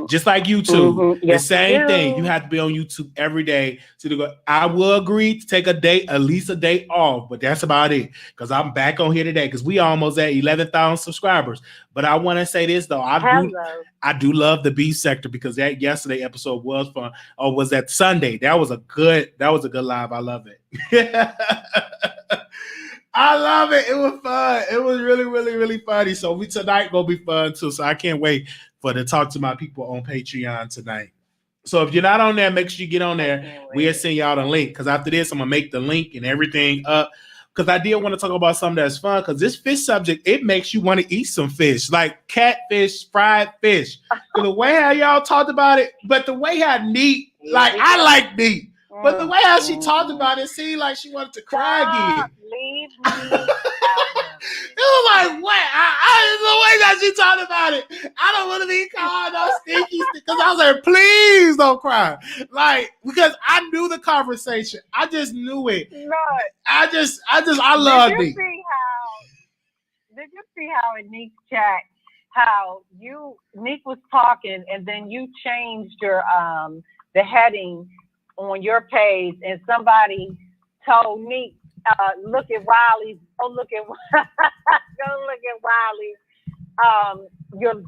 A: Just like YouTube, the same thing. You have to be on YouTube every day. I will agree to take at least a day off, but that's about it. Because I'm back on here today because we almost at 11,000 subscribers. But I want to say this though, I do love the beef sector because that yesterday episode was fun. Or was that Sunday? That was a good live. I love it. I love it. It was fun. It was really, really, really funny. So tonight gonna be fun too. So I can't wait to talk to my people on Patreon tonight. So if you're not on there, make sure you get on there. We'll send y'all the link because after this, I'm gonna make the link and everything up. Because I did want to talk about something that's fun. Because this fish subject, it makes you want to eat some fish, like catfish, fried fish. The way how y'all talked about it, but the way how Nique, like I like Nique, but the way how she talked about it seemed like she wanted to cry again.
K: Leave me out.
A: It was like, what? The way that she talked about it, I don't want to be called no stinky because I was like, please don't cry. Like, because I knew the conversation. I just knew it.
K: No.
A: I love Nique.
K: Did you see how in Nique's chat, how Nique was talking and then you changed your the heading on your page and somebody told Nique, look at Wiley's. Go look at Wiley's.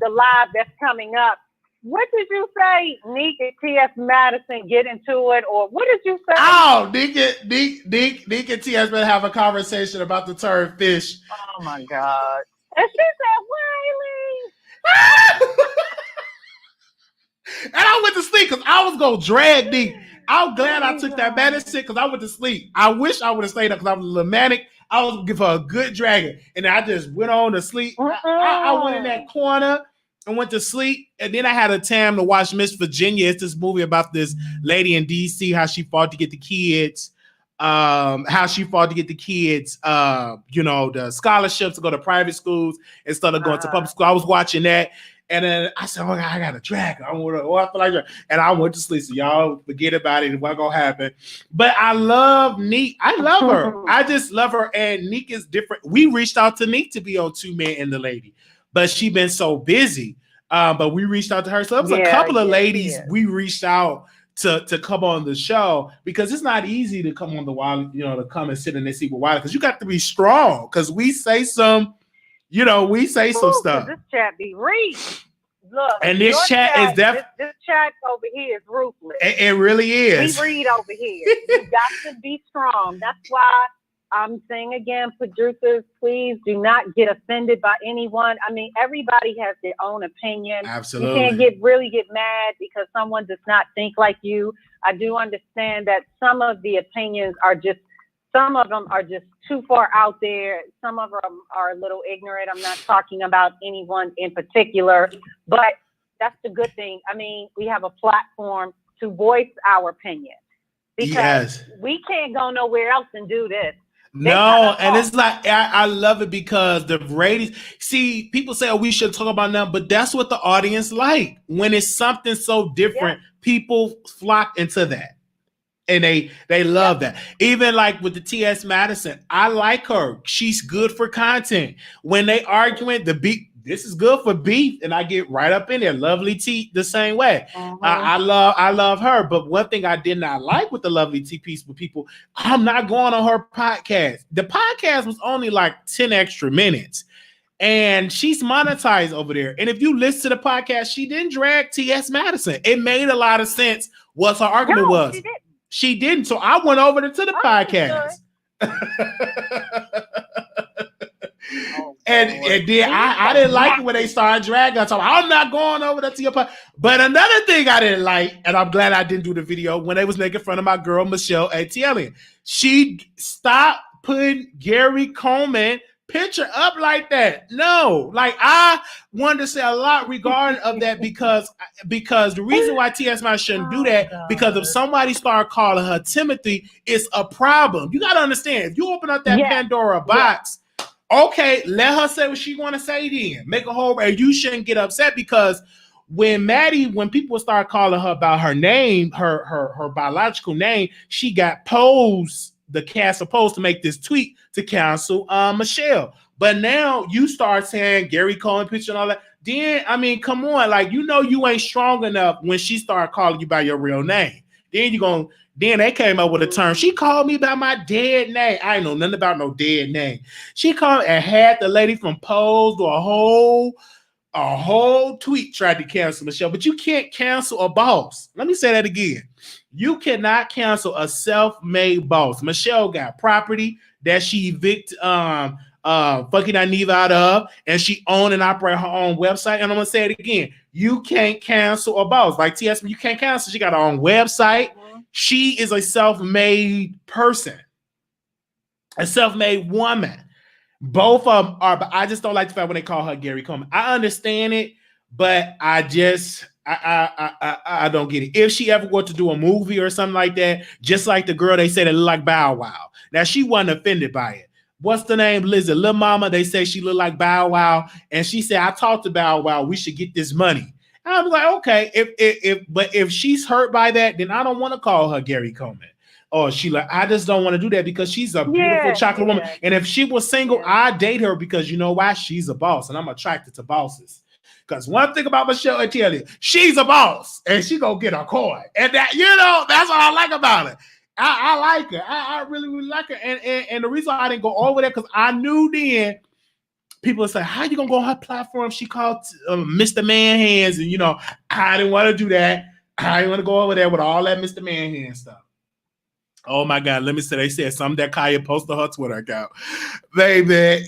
K: The live that's coming up. What did you say? Nique and T.S. Madison get into it, or what did you say?
A: Oh, Nique and T.S. Madison have a conversation about the term fish.
K: Oh my God! And she said, Wiley.
A: And I went to sleep because I was gonna drag Nique. I'm glad I took that medicine because I went to sleep. I wish I would have stayed up because I was a little manic. I was gonna give her a good dragon, and I just went on to sleep. I went in that corner and went to sleep, and then I had a time to watch Miss Virginia. It's this movie about this lady in D.C. how she fought to get the kids, the scholarships to go to private schools instead of going to public school. I was watching that. And then I said, oh, God, I got a dragon. I feel like that. And I went to sleep. So y'all forget about it. It wasn't going to happen. But I love Nique. I love her. I just love her. And Nique is different. We reached out to Nique to be on Two Men and the Lady. But she been so busy. But we reached out to her. So it was a couple of ladies we reached out to come on the show. Because it's not easy to come on the Wiley, to come and sit in this seat with Wiley. Because you got to be strong. Because we say some... some stuff.
K: This chat be read. Look,
A: and this chat is definitely
K: this chat over here is ruthless.
A: It really is.
K: We read over here. You got to be strong. That's why I'm saying again, producers, please do not get offended by anyone. I mean, everybody has their own opinion.
A: Absolutely.
K: You can't really get mad because someone does not think like you. I do understand that some of the opinions are just too far out there. Some of them are a little ignorant. I'm not talking about anyone in particular, but that's the good thing. I mean, we have a platform to voice our opinion because we can't go nowhere else and do this.
A: No, and it's like, I love it because the ratings, see, people say, oh, we should talk about that, but that's what the audience like. When it's something so different, people flock into that. And they love that. Even like with the T.S. Madison, I like her. She's good for content. When they arguing, the this is good for beef, and I get right up in there. Lovely T the same way. I love her, but one thing I did not like with the Lovely T piece with people, I'm not going on her podcast. The podcast was only like 10 extra minutes, and she's monetized over there. And if you listen to the podcast, she didn't drag T.S. Madison. It made a lot of sense what her argument was. She didn't. So I went over to the podcast. And then I didn't like it when they started dragging us. So I'm not going over there to your podcast. But another thing I didn't like, and I'm glad I didn't do the video, when they was making fun of my girl Michelle ATLian. She stopped putting Gary Coleman picture up like that. No, like I wanted to say a lot regarding of that because the reason why T.S. Madison shouldn't do that, because if somebody start calling her Timothy, it's a problem. You got to understand, if you open up that Pandora box, okay, let her say what she want to say then. Make a whole, and you shouldn't get upset because when people start calling her about her name, her biological name, she got posed, the cast supposed to make this tweet to cancel Michelle. But now you start saying Gary Coleman picture and all that. Then, I mean, come on. Like, you know you ain't strong enough when she started calling you by your real name. Then they came up with a term. She called me by my dead name. I ain't know nothing about no dead name. She called and had the lady from Pose do a whole tweet tried to cancel Michelle. But you can't cancel a boss. Let me say that again. You cannot cancel a self-made boss. Michelle got property that she evicted fucking Nique out of, and she owned and operate her own website. And I'm gonna say it again. You can't cancel a boss. Like TS, you can't cancel. She got her own website. She is a self-made person, a self-made woman. Both of them are, but I just don't like the fact when they call her Gary Coleman. I understand it, but I don't get it. If she ever were to do a movie or something like that, just like the girl they say that look like Bow Wow. Now she wasn't offended by it. What's the name? Lizzie, Lil Mama. They say she looked like Bow Wow, and she said, "I talked to Bow Wow. We should get this money." And I was like, okay, if she's hurt by that, then I don't want to call her Gary Coleman. Or I just don't want to do that because she's a beautiful chocolate woman. And if she was single, I'd date her because you know why? She's a boss, and I'm attracted to bosses. Because one thing about Michelle ATLian, she's a boss, and she gonna get her coin. And that, that's what I like about her. I like her. I really, really like her. And the reason I didn't go over there, because I knew then people would say, how you gonna go on her platform? She called Mr. Man Hands, and I didn't want to do that. I didn't want to go over there with all that Mr. Man Hands stuff. Oh my God, let me say, they said something that Kaya posted on her Twitter account. Baby.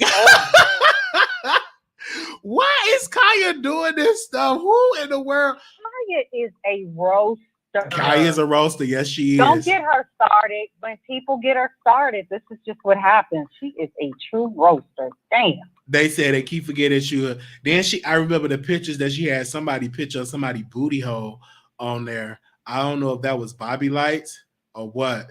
A: Why is Kaya doing this stuff? Who in the world?
K: Kaya is a roaster.
A: Kaya is a roaster. Yes, she is.
K: Don't get her started. When people get her started, this is just what happens. She is a true roaster. Damn.
A: They said they keep forgetting she. Then I remember the pictures that she had somebody booty hole on there. I don't know if that was Bobby Lights or what.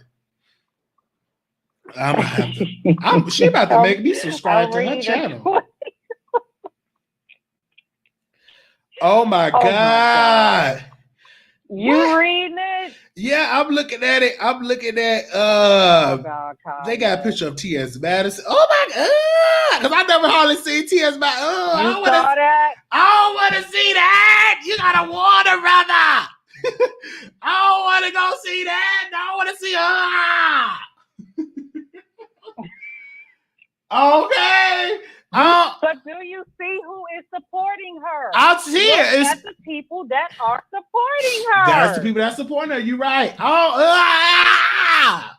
A: I'm gonna have to. She about to make me subscribe to her channel. Oh my God.
K: You reading it?
A: Yeah, I'm looking at it. I'm looking at they got a picture of T.S. Madison. Oh my God. Because I never hardly seen T.S. Madison.
K: I
A: don't want to see that. You gotta warn her, brother. I don't want to go see that. I don't want to see her. Okay.
K: But do you see who is supporting her?
A: I see it.
K: That's the people that are supporting her.
A: That's the people that support her. You're right.
K: I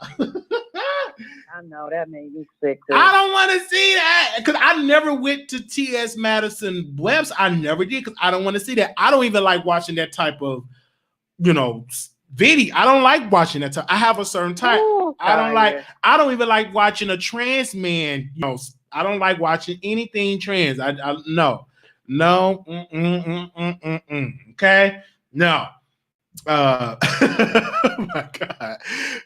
K: know that made me sick.
A: I don't want to see that because I never went to T.S. Madison webs. I never did because I don't want to see that. I don't even like watching that type of, video. I don't like watching that type. I have a certain type. Ooh, I don't even like watching a trans man. I don't like watching anything trans. No. Okay, no. Oh my God,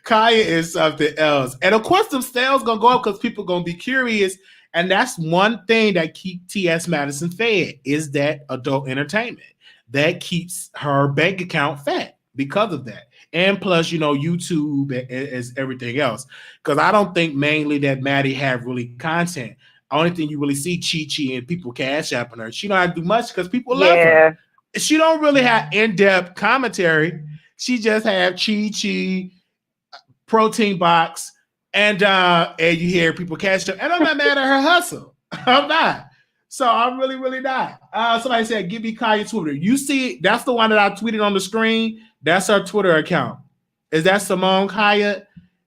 A: Kaya is something else, and of course, the sales gonna go up because people gonna be curious, and that's one thing that keeps T.S. Madison fed is that adult entertainment that keeps her bank account fat because of that. And plus, YouTube is everything else. Because I don't think mainly that Maddie have really content. Only thing you really see Chi and people cash apping her. She don't have to do much because people love her. She don't really have in-depth commentary. She just have Chi, protein box, and you hear people cash up. And I'm not mad at her hustle. I'm not. So I'm really, really not. Somebody said, give me Kaya Twitter. You see, that's the one that I tweeted on the screen. That's her Twitter account. Is that Simone Kaya?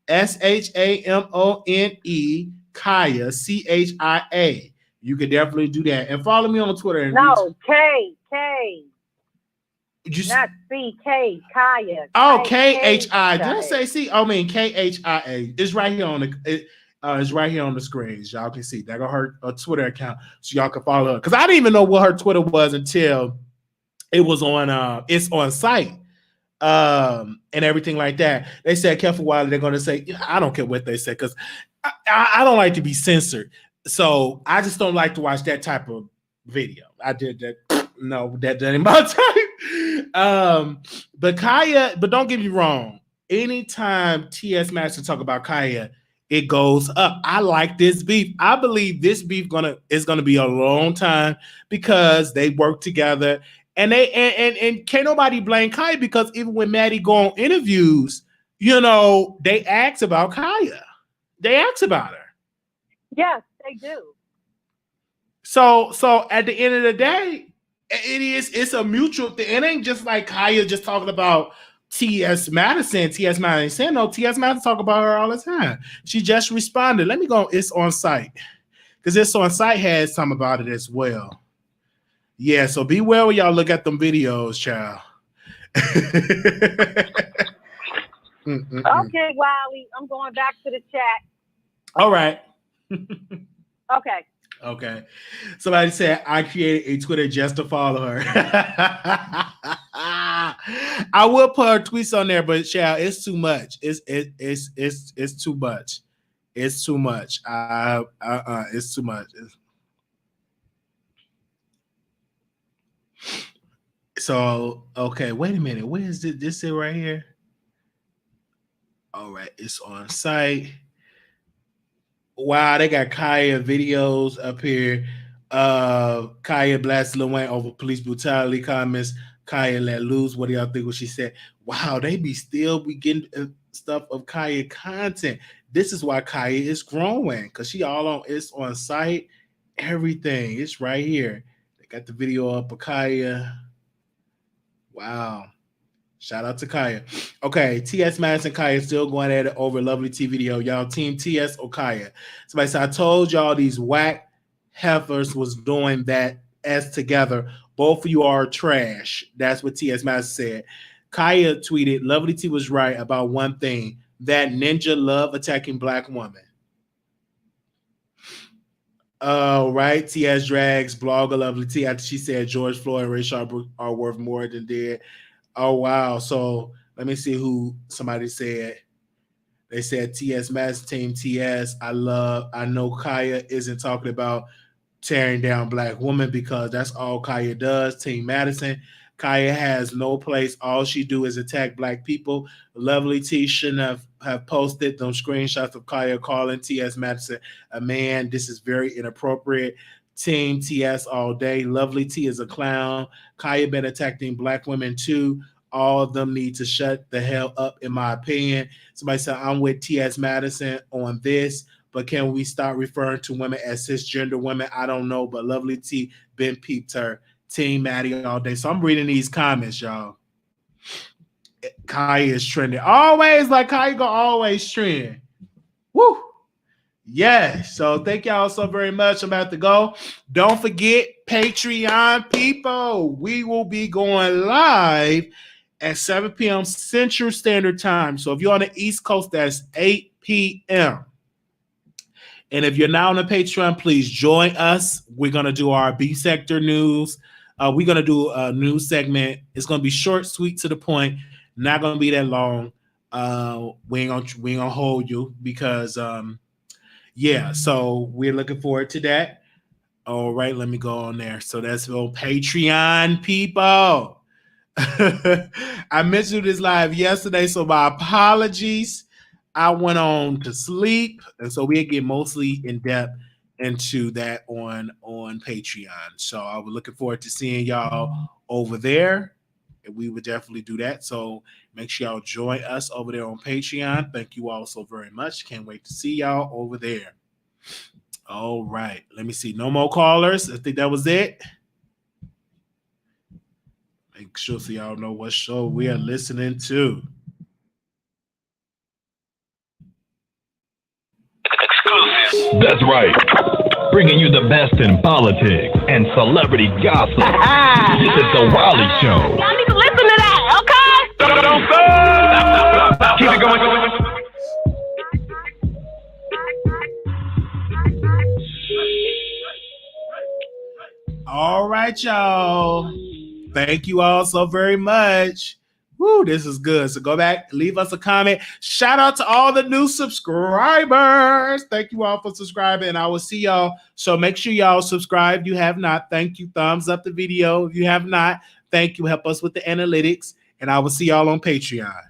A: SHAMONE Kaya, CHIA. You can definitely do that. And follow me on Twitter. And
K: no, K. Not C-K, Kaya.
A: Oh, KHI. Did I say C? I mean KHIA. It's right here on the it's right here on the screen. Y'all can see that. Got her Twitter account, so y'all can follow her. Because I didn't even know what her Twitter was until it was on it's on site. And everything like that. They said, careful, Wiley. They're going to say, I don't care what they say, because I don't like to be censored. So I just don't like to watch that type of video. I did that. No, that ain't my type. But Kaya, but don't get me wrong. Anytime T.S. Madison talk about Kaya, it goes up. I like this beef. I believe this beef is gonna be a long time because they work together. And they can't nobody blame Kaya, because even when Maddie go on interviews, they ask about Kaya. They ask about her.
K: Yes, they do.
A: So at the end of the day, it's a mutual thing. It ain't just like Kaya just talking about T.S. Madison. T.S. Madison saying no. T.S. Madison talk about her all the time. She just responded. Let me go. It's on site, because It's on site has something about it as well. Yeah, so be well when y'all look at them videos, child.
K: Okay, Wiley, I'm going back to the chat.
A: All right.
K: Okay.
A: Somebody said I created a Twitter just to follow her. I will put her tweets on there, but child, it's too much. It's too much. It's too much. It's too much. So, okay, wait a minute. Where is it? This it right here? All right, it's on site. Wow, they got Kaya videos up here. Kaya blasts Lil Wayne over police brutality comments. Kaya let loose. What do y'all think what she said? Wow, they be getting stuff of Kaya content. This is why Kaya is growing, because she all on, it's on site. Everything. It's right here. They got the video up of Kaya. Wow. Shout out to Kaya. Okay, T.S. Madison, Kaya still going at it over Lovely T video. Y'all team T.S. or Kaya? Somebody said, I told y'all these whack heifers was doing that as together. Both of you are trash. That's what T.S. Madison said. Kaya tweeted, Lovely T was right about one thing, that ninja love attacking black women. Right. T.S. drags blogger Lovely T after she said George Floyd and Rayshard Brooks are worth more than dead. Oh, wow. So let me see who somebody said. They said T.S. Madison, team T.S. I know Kaya isn't talking about tearing down black women, because that's all Kaya does. Team Madison. Kaya has no place. All she do is attack black people. Lovely T shouldn't have posted those screenshots of Kaya calling T.S. Madison a man. This is very inappropriate. Team TS all day. Lovely T is a clown. Kaya been attacking black women too. All of them need to shut the hell up, in my opinion. Somebody said, I'm with T.S. Madison on this, but can we start referring to women as cisgender women? I don't know, but Lovely T been peeped her. Team Maddie all day. So I'm reading these comments, y'all. Kaya is trending. Always, like Kaya gonna always trend. Woo! Yes. So thank y'all so very much. I'm about to go. Don't forget, Patreon people. We will be going live at 7 p.m. Central Standard Time. So if you're on the East Coast, that's 8 p.m. And if you're not on the Patreon, please join us. We're going to do our B sector news. We're going to do a news segment. It's going to be short, sweet, to the point. Not going to be that long. We ain't gonna hold you, because yeah, so we're looking forward to that. All right, let me go on there. So that's for Patreon people. I mentioned this live yesterday, so my apologies. I went on to sleep, and so we'll get mostly in depth into that on Patreon. So I was looking forward to seeing y'all over there, and we would definitely do that. So make sure y'all join us over there on Patreon. Thank you all so very much. Can't wait to see y'all over there. All right, let me see. No more callers. I think that was it. Make sure so y'all know what show we are listening to.
R: Exclusive. That's right. Bringing you the best in politics and celebrity gossip. It's the Wiley Show.
S: Y'all need to listen to that, okay?
R: Don't stop. Keep it going.
A: All right, y'all. Thank you all so very much. Woo, this is good. So go back, leave us a comment. Shout out to all the new subscribers. Thank you all for subscribing, and I will see y'all. So make sure y'all subscribe. If you have not, thank you. Thumbs up the video. If you have not, thank you. Help us with the analytics, and I will see y'all on Patreon.